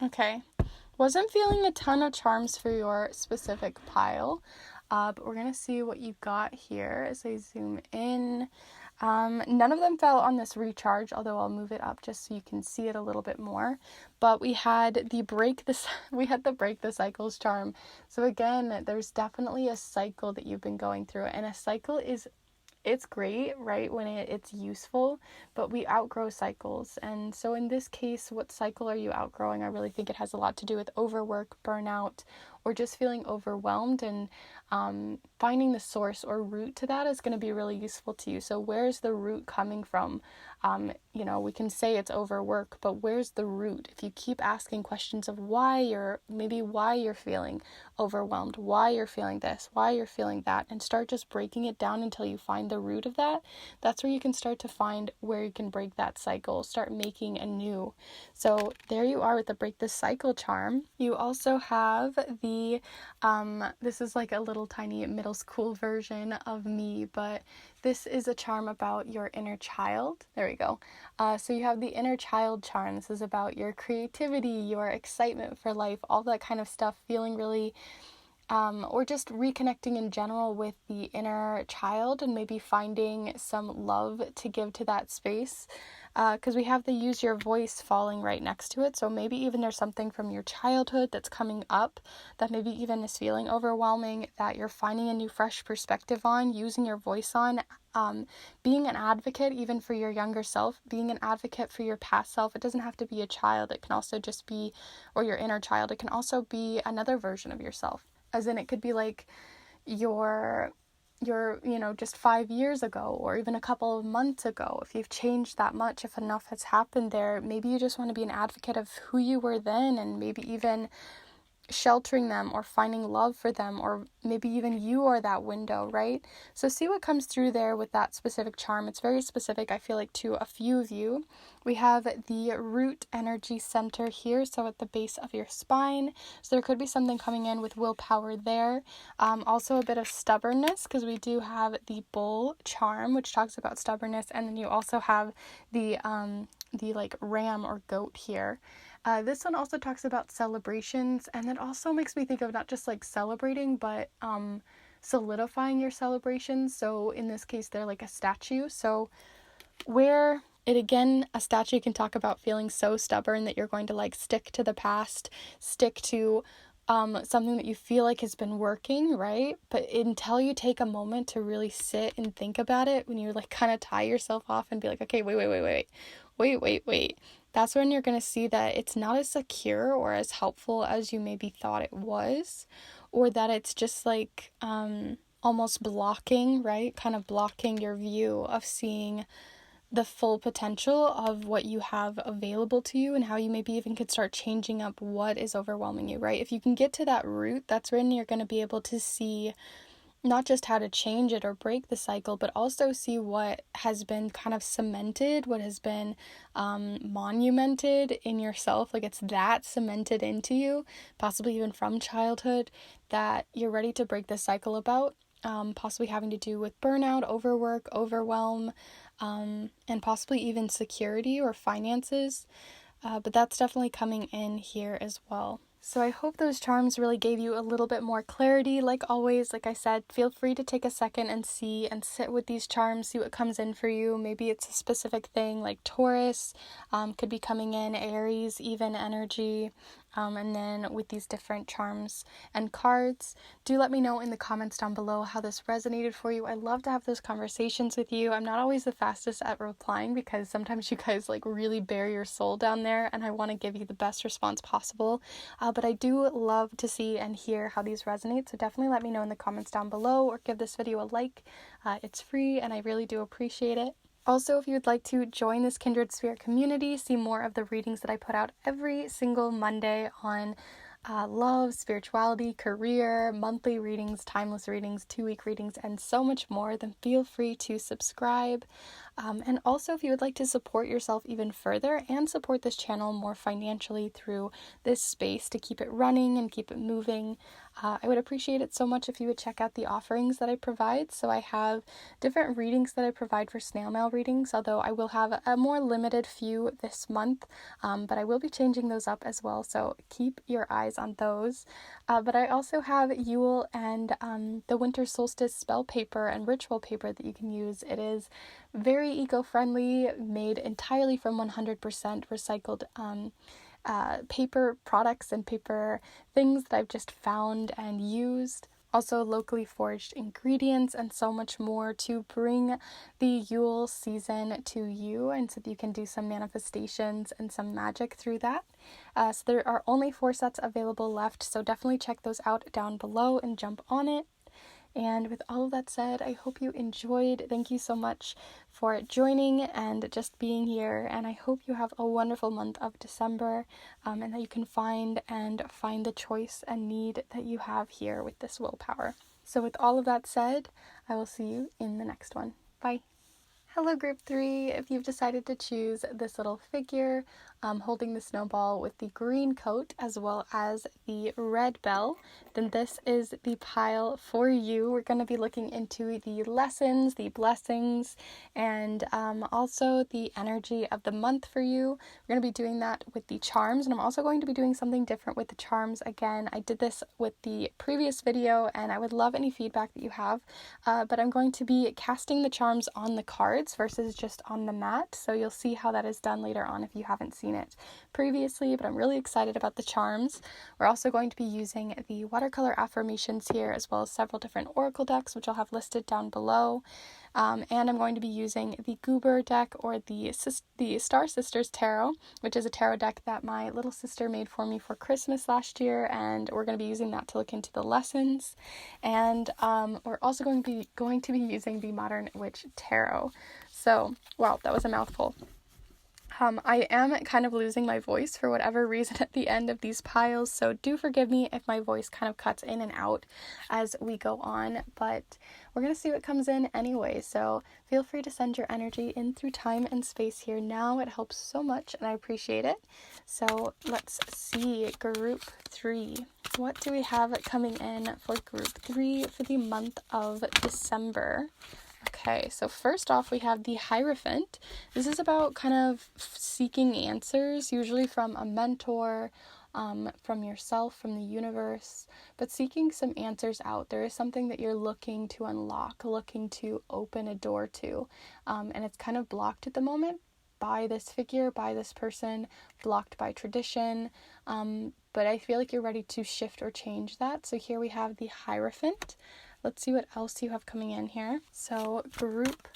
Okay, wasn't feeling a ton of charms for your specific pile, but we're going to see what you got here as I zoom in. None of them fell on this recharge, although I'll move it up just so you can see it a little bit more. But we had the break the cycles charm. So again, there's definitely a cycle that you've been going through, and a cycle it's great, right, when it's useful, but we outgrow cycles. And so in this case, what cycle are you outgrowing? I really think it has a lot to do with overwork, burnout, or just feeling overwhelmed, and finding the source or root to that is going to be really useful to you. So where's the root coming from? We can say it's overwork, but where's the root? If you keep asking questions of why you're feeling overwhelmed, why you're feeling this, why you're feeling that, and start just breaking it down until you find the root of that, that's where you can start to find where you can break that cycle, start making anew. So there you are with the break the cycle charm. You also have the, this is like a little tiny middle school version of me, but this is a charm about your inner child. There we go. So you have the inner child charm. This is about your creativity, your excitement for life, all that kind of stuff, feeling really, or just reconnecting in general with the inner child and maybe finding some love to give to that space. Because we have the use your voice falling right next to it. So maybe even there's something from your childhood that's coming up that maybe even is feeling overwhelming, that you're finding a new fresh perspective on, using your voice on, being an advocate even for your younger self, being an advocate for your past self. It doesn't have to be a child. It can also just be, or your inner child. It can also be another version of yourself. As in, it could be like your just 5 years ago, or even a couple of months ago. If you've changed that much, if enough has happened there, maybe you just want to be an advocate of who you were then, and maybe even sheltering them or finding love for them, or maybe even you are that window, right? So see what comes through there with that specific charm. It's very specific, I feel like, to a few of you. We have the root energy center here, so at the base of your spine. So there could be something coming in with willpower there. Also a bit of stubbornness, because we do have the bull charm, which talks about stubbornness, and then you also have the like ram or goat here. This one also talks about celebrations, and it also makes me think of not just like celebrating, but solidifying your celebrations. So in this case, they're like a statue. So where it, again, a statue can talk about feeling so stubborn that you're going to like stick to the past, stick to something that you feel like has been working, right? But until you take a moment to really sit and think about it, when you like kind of tie yourself off and be like, okay, wait. That's when you're going to see that it's not as secure or as helpful as you maybe thought it was, or that it's just like almost blocking, right? Kind of blocking your view of seeing the full potential of what you have available to you, and how you maybe even could start changing up what is overwhelming you, right? If you can get to that root, that's when you're going to be able to see not just how to change it or break the cycle, but also see what has been kind of cemented, what has been monumented in yourself, like it's that cemented into you, possibly even from childhood, that you're ready to break the cycle about, possibly having to do with burnout, overwork, overwhelm, and possibly even security or finances, but that's definitely coming in here as well. So I hope those charms really gave you a little bit more clarity. Like always, like I said, feel free to take a second and see and sit with these charms, see what comes in for you. Maybe it's a specific thing like Taurus, could be coming in, Aries, even energy, and then with these different charms and cards. Do let me know in the comments down below how this resonated for you. I love to have those conversations with you. I'm not always the fastest at replying because sometimes you guys like really bare your soul down there, and I want to give you the best response possible. But I do love to see and hear how these resonate, so definitely let me know in the comments down below, or give this video a like. It's free and I really do appreciate it. Also, if you would like to join this Kindred Spirit community, see more of the readings that I put out every single Monday on love, spirituality, career, monthly readings, timeless readings, 2-week readings, and so much more, then feel free to subscribe. And also, if you would like to support yourself even further and support this channel more financially through this space to keep it running and keep it moving, I would appreciate it so much if you would check out the offerings that I provide. So I have different readings that I provide for snail mail readings, although I will have a more limited few this month, but I will be changing those up as well, so keep your eyes on those. But I also have Yule and the winter solstice spell paper and ritual paper that you can use. It is very eco-friendly, made entirely from 100% recycled paper products and paper things that I've just found and used. Also locally foraged ingredients and so much more to bring the Yule season to you, and so that you can do some manifestations and some magic through that. So there are only 4 sets available left, so definitely check those out down below and jump on it. And with all of that said, I hope you enjoyed. Thank you so much for joining and just being here. And I hope you have a wonderful month of December, and that you can find the choice and need that you have here with this willpower. So with all of that said, I will see you in the next one. Bye. Hello group 3, if you've decided to choose this little figure holding the snowball with the green coat as well as the red bell, then this is the pile for you. We're going to be looking into the lessons, the blessings, and also the energy of the month for you. We're going to be doing that with the charms, and I'm also going to be doing something different with the charms again. I did this with the previous video, and I would love any feedback that you have, but I'm going to be casting the charms on the cards versus just on the mat, so you'll see how that is done later on if you haven't seen it previously, but I'm really excited about the charms. We're also going to be using the watercolor affirmations here, as well as several different oracle decks, which I'll have listed down below. And I'm going to be using the Goober deck, or the Star Sisters Tarot, which is a tarot deck that my little sister made for me for Christmas last year, and we're going to be using that to look into the lessons. And we're also going to be using the Modern Witch Tarot. So, wow, that was a mouthful. I am kind of losing my voice for whatever reason at the end of these piles, so do forgive me if my voice kind of cuts in and out as we go on, but we're going to see what comes in anyway, so feel free to send your energy in through time and space here now. It helps so much, and I appreciate it. So let's see, group 3. What do we have coming in for group 3 for the month of December? Okay, so first off, we have the Hierophant. This is about kind of seeking answers, usually from a mentor, from yourself, from the universe, but seeking some answers out. There is something that you're looking to unlock, looking to open a door to, and it's kind of blocked at the moment by this figure, by this person, blocked by tradition, but I feel like you're ready to shift or change that. So here we have the Hierophant. Let's see what else you have coming in here. So group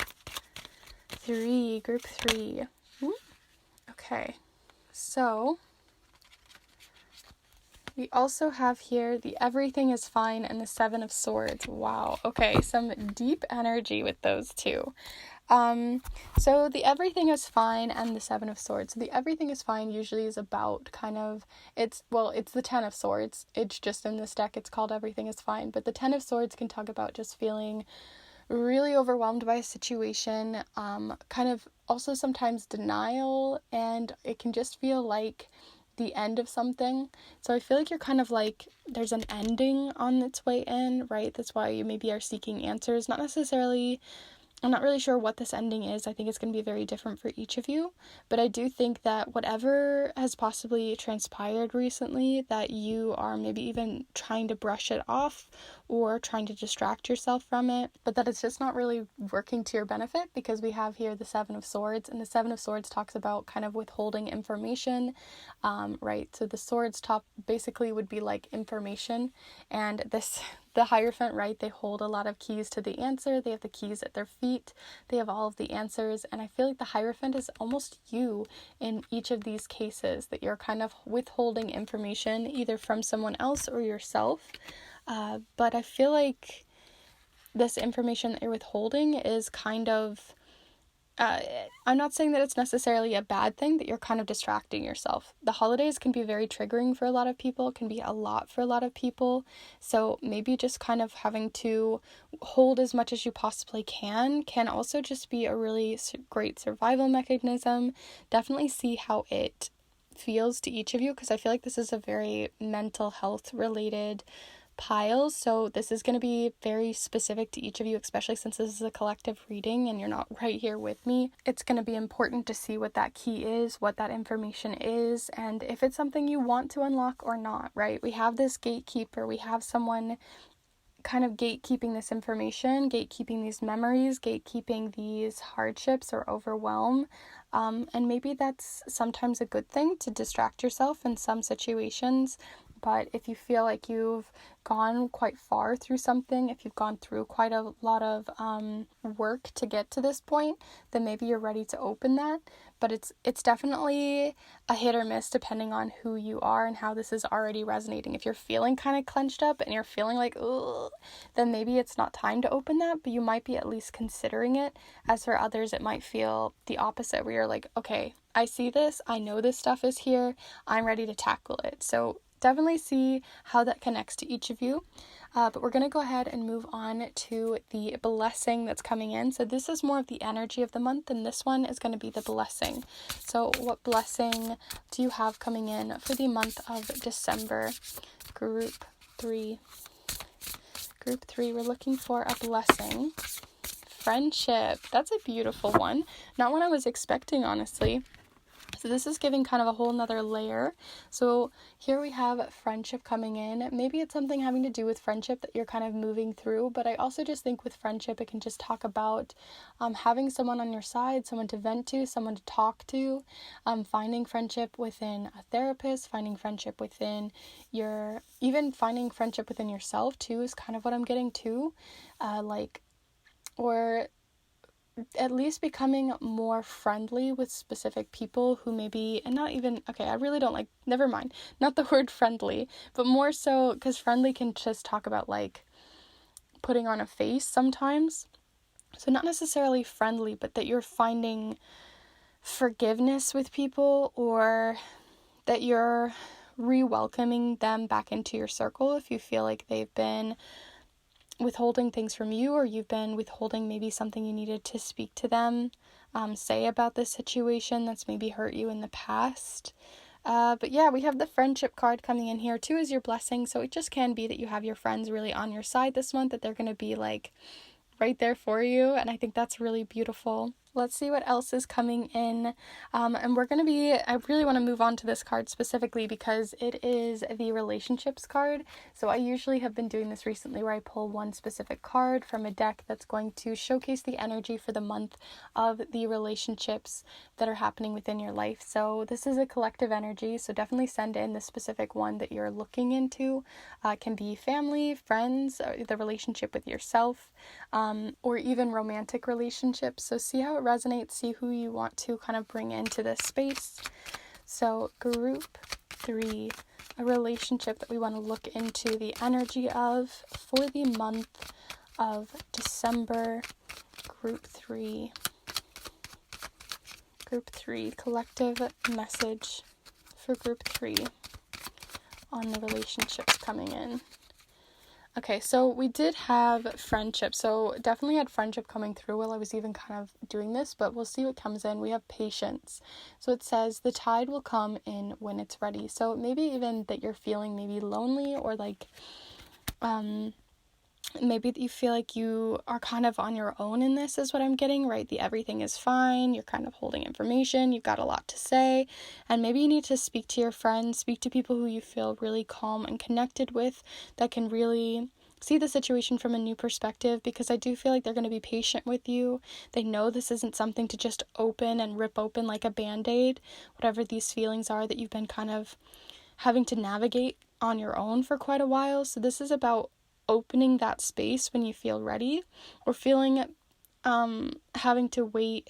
3. Okay, so we also have here the Everything is Fine and the 7 of Swords. Wow, okay, some deep energy with those two. So the Everything is Fine and the 7 of Swords. So the Everything is Fine usually is about kind of, it's the 10 of Swords. It's just in this deck, it's called Everything is Fine. But the 10 of Swords can talk about just feeling really overwhelmed by a situation, kind of also sometimes denial, and it can just feel like the end of something. So I feel like you're kind of like, there's an ending on its way in, right? That's why you maybe are seeking answers, not necessarily I'm not really sure what this ending is. I think it's going to be very different for each of you, but I do think that whatever has possibly transpired recently, that you are maybe even trying to brush it off or trying to distract yourself from it, but that it's just not really working to your benefit, because we have here the Seven of Swords, and the Seven of Swords talks about kind of withholding information, right? So the Swords top basically would be like information, and the Hierophant, right, they hold a lot of keys to the answer. They have the keys at their feet. They have all of the answers. And I feel like the Hierophant is almost you in each of these cases, that you're kind of withholding information either from someone else or yourself. But I feel like this information that you're withholding is kind of, I'm not saying that it's necessarily a bad thing, that you're kind of distracting yourself. The holidays can be very triggering for a lot of people, can be a lot for a lot of people. So maybe just kind of having to hold as much as you possibly can also just be a really great survival mechanism. Definitely see how it feels to each of you, because I feel like this is a very mental health related piles, so this is going to be very specific to each of you, especially since this is a collective reading and you're not right here with me. It's going to be important to see what that key is, what that information is, and if it's something you want to unlock or not, right? We have this gatekeeper, we have someone kind of gatekeeping this information, gatekeeping these memories, gatekeeping these hardships or overwhelm. And maybe that's sometimes a good thing, to distract yourself in some situations. But if you feel like you've gone quite far through something, if you've gone through quite a lot of work to get to this point, then maybe you're ready to open that. But it's definitely a hit or miss depending on who you are and how this is already resonating. If you're feeling kind of clenched up and you're feeling like, ugh, then maybe it's not time to open that, but you might be at least considering it. As for others, it might feel the opposite, where you're like, okay, I see this, I know this stuff is here, I'm ready to tackle it. So definitely see how that connects to each of you. But we're going to go ahead and move on to the blessing that's coming in. So this is more of the energy of the month, and this one is going to be the blessing. So what blessing do you have coming in for the month of December? Group 3. Group 3, we're looking for a blessing. Friendship. That's a beautiful one. Not one I was expecting, honestly. So this is giving kind of a whole nother layer. So here we have friendship coming in. Maybe it's something having to do with friendship that you're kind of moving through, but I also just think with friendship, it can just talk about having someone on your side, someone to vent to, someone to talk to, finding friendship within a therapist, finding friendship within even finding friendship within yourself too is kind of what I'm getting to, or at least becoming more friendly with specific people who maybe, and not even, okay, I really don't like, never mind, not the word friendly, but more so, because friendly can just talk about like putting on a face sometimes. So not necessarily friendly, but that you're finding forgiveness with people, or that you're re-welcoming them back into your circle if you feel like they've been withholding things from you, or you've been withholding maybe something you needed to speak to them, say about this situation that's maybe hurt you in the past. But yeah, we have the friendship card coming in here too as your blessing. So it just can be that you have your friends really on your side this month, that they're going to be like right there for you. And I think that's really beautiful. Let's see what else is coming in. And I really want to move on to this card specifically because it is the relationships card. So I usually have been doing this recently where I pull one specific card from a deck that's going to showcase the energy for the month of the relationships that are happening within your life. So this is a collective energy. So definitely send in the specific one that you're looking into. It can be family, friends, the relationship with yourself, or even romantic relationships. So see how it resonates, see who you want to kind of bring into this space. So group 3, a relationship that we want to look into the energy of for the month of December. Group 3, collective message for group 3 on the relationships coming in. Okay, so we did have friendship. So definitely had friendship coming through while I was even kind of doing this, but we'll see what comes in. We have patience. So it says the tide will come in when it's ready. So maybe even that you're feeling maybe lonely or like maybe you feel like you are kind of on your own in this, is what I'm getting, right? The everything is fine, you're kind of holding information, you've got a lot to say, and maybe you need to speak to your friends, speak to people who you feel really calm and connected with, that can really see the situation from a new perspective, because I do feel like they're going to be patient with you. They know this isn't something to just open and rip open like a band-aid, whatever these feelings are that you've been kind of having to navigate on your own for quite a while. So this is about opening that space when you feel ready, or feeling having to wait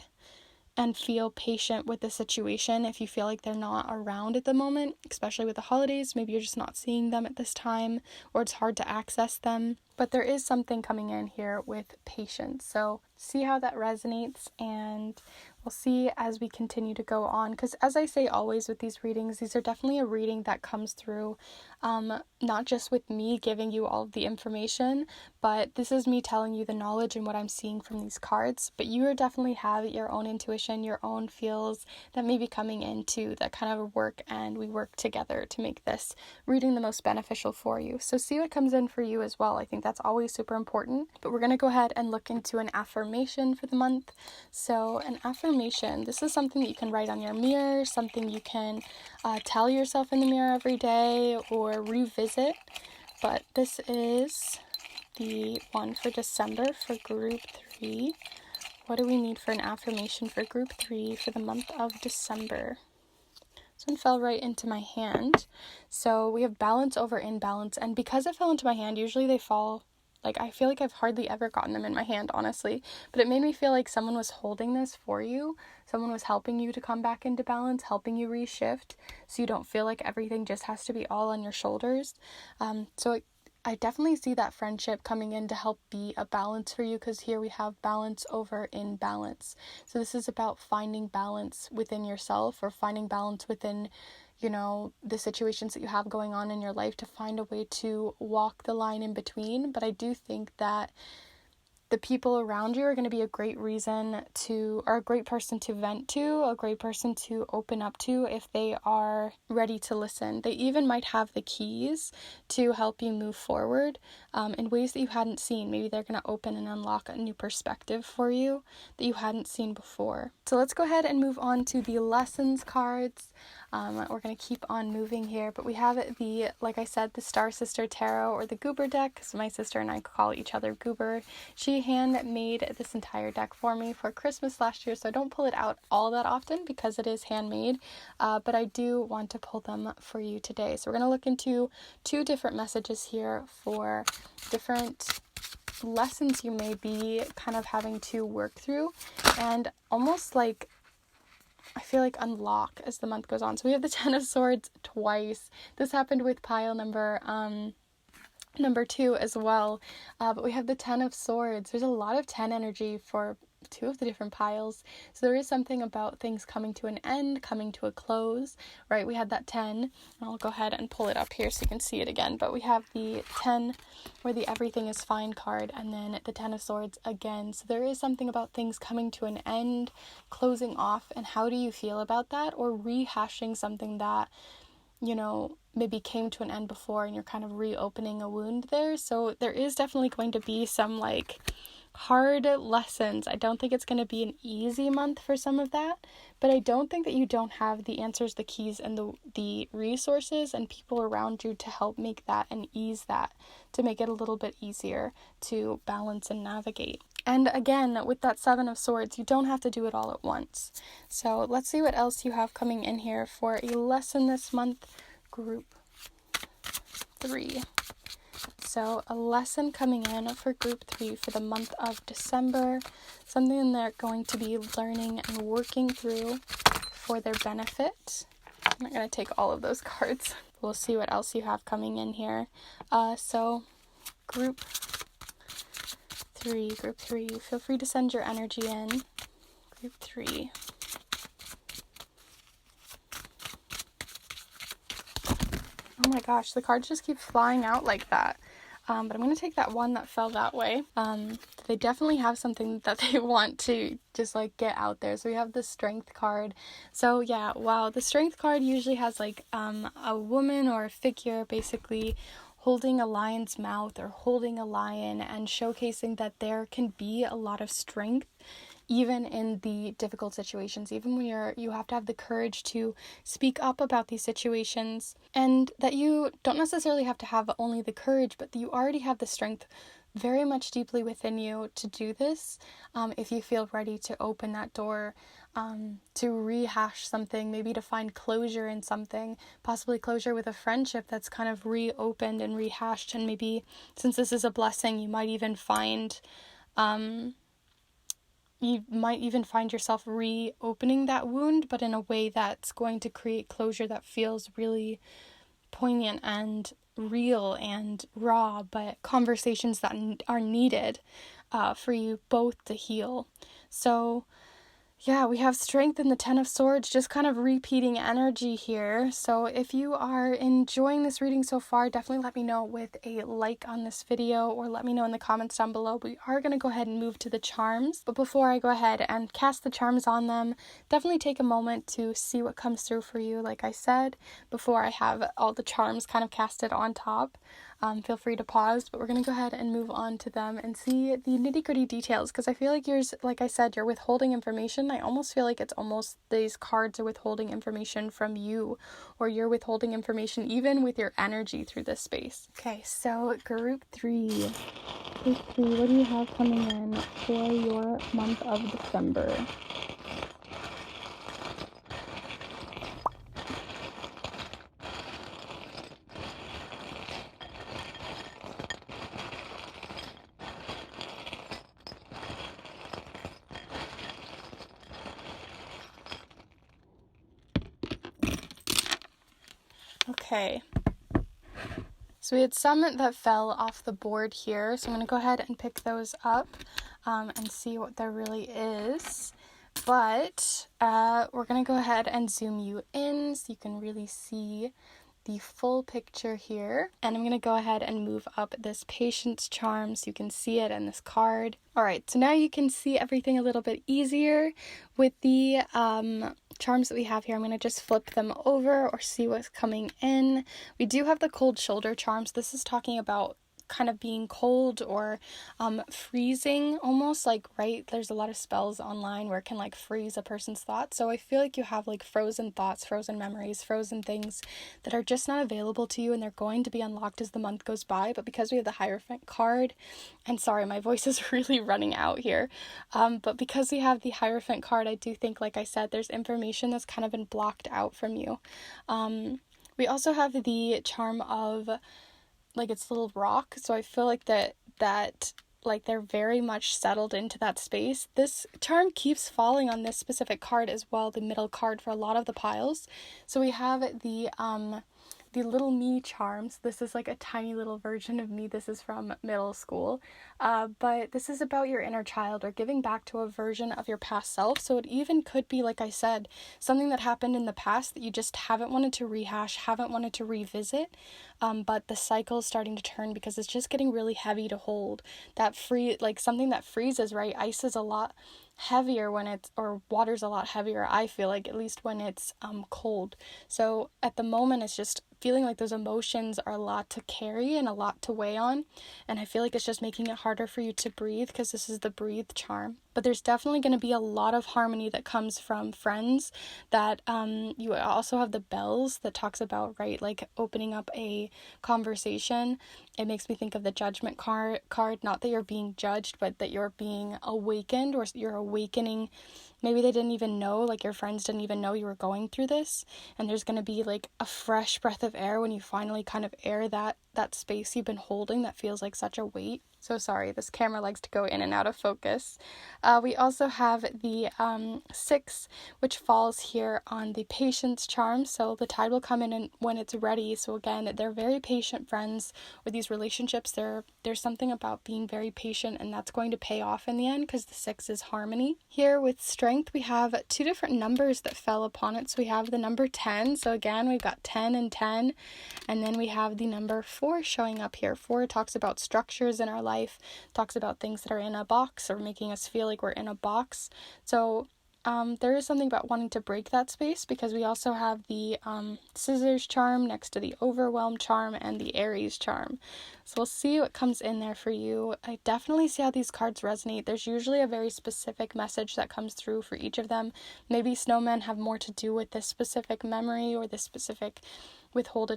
and feel patient with the situation if you feel like they're not around at the moment, especially with the holidays. Maybe you're just not seeing them at this time, or it's hard to access them. But there is something coming in here with patience. So see how that resonates, and we'll see as we continue to go on. Because as I say always with these readings, these are definitely a reading that comes through not just with me giving you all of the information, but this is me telling you the knowledge and what I'm seeing from these cards. But you definitely have your own intuition, your own feels that may be coming into that kind of work, and we work together to make this reading the most beneficial for you. So see what comes in for you as well. I think that's always super important. But we're going to go ahead and look into an affirmation for the month. So an affirmation, this is something that you can write on your mirror, something you can tell yourself in the mirror every day or revisit. But this is the one for December for group 3. What do we need for an affirmation for group 3 for the month of December? This one fell right into my hand. So we have balance over imbalance, and because it fell into my hand, usually they fall, like, I feel like I've hardly ever gotten them in my hand, honestly, but it made me feel like someone was holding this for you. Someone was helping you to come back into balance, helping you reshift, so you don't feel like everything just has to be all on your shoulders. I definitely see that friendship coming in to help be a balance for you, because here we have balance over imbalance. So this is about finding balance within yourself, or finding balance within, the situations that you have going on in your life, to find a way to walk the line in between. But I do think that the people around you are going to be a great reason to, or a great person to vent to, a great person to open up to if they are ready to listen. They even might have the keys to help you move forward in ways that you hadn't seen. Maybe they're going to open and unlock a new perspective for you that you hadn't seen before. So let's go ahead and move on to the lessons cards. We're going to keep on moving here, but we have the, like I said, the Star Sister Tarot, or the Goober deck, so my sister and I call each other Goober. She handmade this entire deck for me for Christmas last year, so I don't pull it out all that often because it is handmade, but I do want to pull them for you today. So we're going to look into 2 different messages here for different lessons you may be kind of having to work through, and almost like I feel like unlock as the month goes on. So we have the 10 of Swords twice. This happened with pile number 2 as well. But we have the 10 of Swords. There's a lot of 10 energy for 2 of the different piles. So there is something about things coming to an end, coming to a close, right? We had that 10. I'll go ahead and pull it up here so you can see it again. But we have the 10 where the everything is fine card, and then the 10 of Swords again. So there is something about things coming to an end, closing off, and how do you feel about that? Or rehashing something that, maybe came to an end before, and you're kind of reopening a wound there. So there is definitely going to be some hard lessons. I don't think it's going to be an easy month for some of that, but I don't think that you don't have the answers, the keys, and the resources and people around you to help make that and ease that, to make it a little bit easier to balance and navigate. And again, with that 7 of Swords, you don't have to do it all at once. So let's see what else you have coming in here for a lesson this month, group 3. So a lesson coming in for group 3 for the month of December, something they're going to be learning and working through for their benefit. I'm not going to take all of those cards. We'll see what else you have coming in here. So group 3, feel free to send your energy in. Group 3. Oh my gosh, the cards just keep flying out like that. But I'm going to take that one that fell that way. They definitely have something that they want to just get out there. So we have the Strength card. So yeah, wow, the Strength card usually has a woman or a figure basically holding a lion's mouth or holding a lion and showcasing that there can be a lot of strength even in the difficult situations, even when you have to have the courage to speak up about these situations, and that you don't necessarily have to have only the courage, but that you already have the strength very much deeply within you to do this, if you feel ready to open that door, to rehash something, maybe to find closure in something, possibly closure with a friendship that's kind of reopened and rehashed, and maybe since this is a blessing, you might even find yourself reopening that wound, but in a way that's going to create closure that feels really poignant and real and raw, but conversations that are needed for you both to heal. So yeah, we have strength in the Ten of Swords, just kind of repeating energy here. So if you are enjoying this reading so far, definitely let me know with a like on this video, or let me know in the comments down below. We are going to go ahead and move to the charms. But before I go ahead and cast the charms on them, definitely take a moment to see what comes through for you, like I said, before I have all the charms kind of casted on top. Feel free to pause, but we're going to go ahead and move on to them and see the nitty-gritty details, because I feel like like I said, you're withholding information. I almost feel like it's almost these cards are withholding information from you, or you're withholding information even with your energy through this space. Okay, so group 3. Group 3, what do you have coming in for your month of December? Okay, so we had some that fell off the board here, so I'm going to go ahead and pick those up and see what there really is. But we're going to go ahead and zoom you in so you can really see the full picture here. And I'm going to go ahead and move up this patience charm so you can see it in this card. Alright, so now you can see everything a little bit easier with the charms that we have here. I'm going to just flip them over or see what's coming in. We do have the cold shoulder charms. This is talking about kind of being cold or freezing almost, like, right, there's a lot of spells online where it can like freeze a person's thoughts. So I feel like you have like frozen thoughts, frozen memories, frozen things that are just not available to you, and they're going to be unlocked as the month goes by. But because we have the Hierophant card, and sorry, my voice is really running out here, but because we have the Hierophant card, I do think, like I said, there's information that's kind of been blocked out from you. We also have the charm of like it's little rock, so I feel like that like they're very much settled into that space. This charm keeps falling on this specific card as well, the middle card for a lot of the piles. So we have the little me charms. This is like a tiny little version of me. This is from middle school. But this is about your inner child or giving back to a version of your past self. So it even could be, like I said, something that happened in the past that you just haven't wanted to rehash, haven't wanted to revisit. But the cycle is starting to turn because it's just getting really heavy to hold. Like something that freezes, right? Ice is a lot heavier when it's, or water's a lot heavier, I feel like, at least when it's cold. So at the moment it's just feeling like those emotions are a lot to carry and a lot to weigh on, and I feel like it's just making it harder for you to breathe because this is the breathe charm. But there's definitely going to be a lot of harmony that comes from friends. That you also have the bells that talks about, right, like opening up a conversation. It makes me think of the judgment card, not that you're being judged, but that you're being awakened, or you're awakening. Maybe they didn't even know, like your friends didn't even know you were going through this, and there's going to be like a fresh breath of air when you finally kind of air that space you've been holding that feels like such a weight. So sorry, this camera likes to go in and out of focus. We also have the 6, which falls here on the patience charm. So the tide will come in and when it's ready. So again, they're very patient friends with these relationships. There's something about being very patient, and that's going to pay off in the end because the 6 is harmony. Here with strength, we have 2 different numbers that fell upon it. So we have the number 10. So again, we've got 10 and 10. And then we have the number 4 showing up here. 4 talks about structures in our life, talks about things that are in a box or making us feel like we're in a box. So there is something about wanting to break that space, because we also have the scissors charm next to the overwhelm charm and the Aries charm. So we'll see what comes in there for you. I definitely see how these cards resonate. There's usually a very specific message that comes through for each of them. Maybe snowmen have more to do with this specific memory or this specific withheld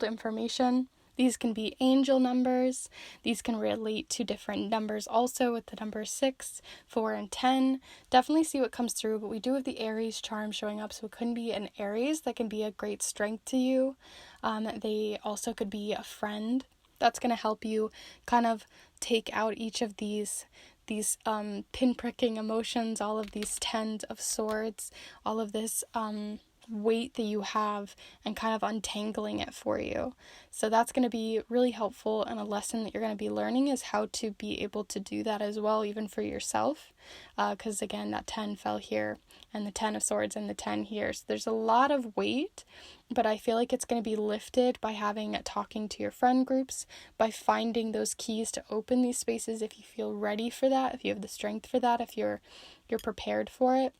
information. These can be angel numbers. These can relate to different numbers also, with the number 6, 4, and 10. Definitely see what comes through, but we do have the Aries charm showing up, so it couldn't be an Aries that can be a great strength to you. They also could be a friend that's going to help you kind of take out each of these pinpricking emotions, all of these 10 of swords, all of this weight that you have, and kind of untangling it for you. So that's going to be really helpful, and a lesson that you're going to be learning is how to be able to do that as well, even for yourself, because again, that 10 fell here, and the 10 of swords and the 10 here, so there's a lot of weight, but I feel like it's going to be lifted by talking to your friend groups, by finding those keys to open these spaces if you feel ready for that, if you have the strength for that, if you're prepared for it.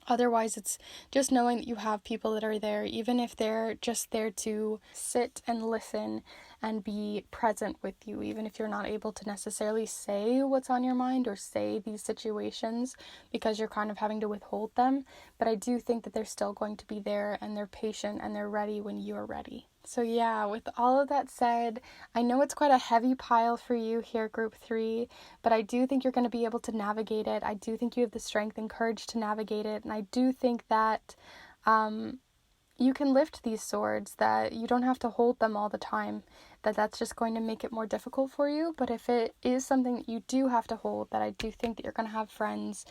Otherwise, it's just knowing that you have people that are there, even if they're just there to sit and listen and be present with you, even if you're not able to necessarily say what's on your mind or say these situations because you're kind of having to withhold them. But I do think that they're still going to be there, and they're patient, and they're ready when you're ready. So yeah, with all of that said, I know it's quite a heavy pile for you here, Group 3, but I do think you're going to be able to navigate it. I do think you have the strength and courage to navigate it, and I do think that you can lift these swords, that you don't have to hold them all the time, that's just going to make it more difficult for you. But if it is something that you do have to hold, that I do think that you're going to have friends,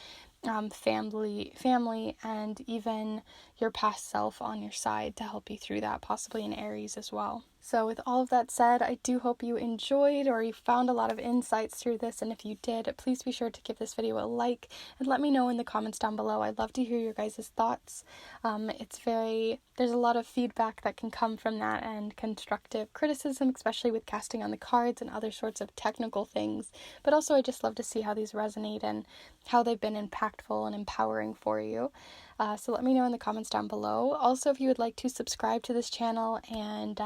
family, and even your past self on your side to help you through that, possibly in Aries as well. So with all of that said, I do hope you enjoyed, or you found a lot of insights through this, and if you did, please be sure to give this video a like and let me know in the comments down below. I'd love to hear your guys' thoughts. There's a lot of feedback that can come from that, and constructive criticism, especially with casting on the cards and other sorts of technical things. But also, I just love to see how these resonate and how they've been impactful and empowering for you. So let me know in the comments down below. Also, if you would like to subscribe to this channel and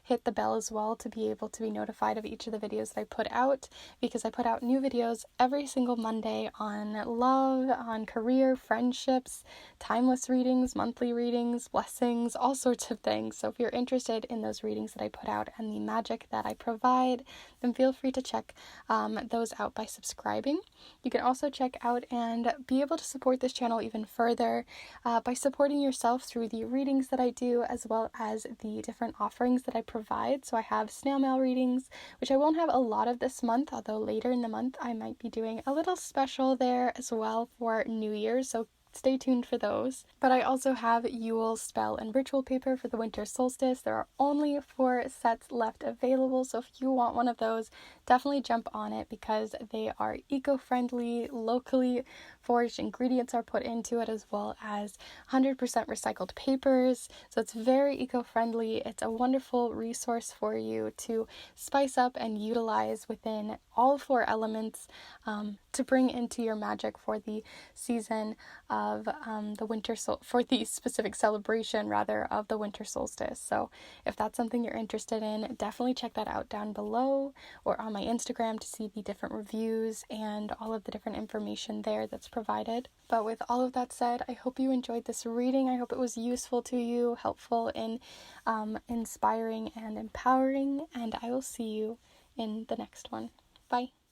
hit the bell as well to be able to be notified of each of the videos that I put out, because I put out new videos every single Monday on love, on career, friendships, timeless readings, monthly readings, blessings, all sorts of things. So if you're interested in those readings that I put out and the magic that I provide, then feel free to check those out by subscribing. You can also check out and be able to support this channel even further by supporting yourself through the readings that I do, as well as the different offerings that I provide. So I have snail mail readings, which I won't have a lot of this month, although later in the month I might be doing a little special there as well for New Year's, so stay tuned for those. But I also have Yule spell and ritual paper for the winter solstice. There are only 4 sets left available, so if you want one of those, definitely jump on it, because they are eco-friendly, locally foraged ingredients are put into it, as well as 100% recycled papers. So it's very eco-friendly. It's a wonderful resource for you to spice up and utilize within all 4 elements to bring into your magic for the season of for the specific celebration rather of the winter solstice. So if that's something you're interested in, definitely check that out down below or on my Instagram to see the different reviews and all of the different information there that's provided. But with all of that said, I hope you enjoyed this reading. I hope it was useful to you, helpful, and inspiring and empowering, and I will see you in the next one. Bye.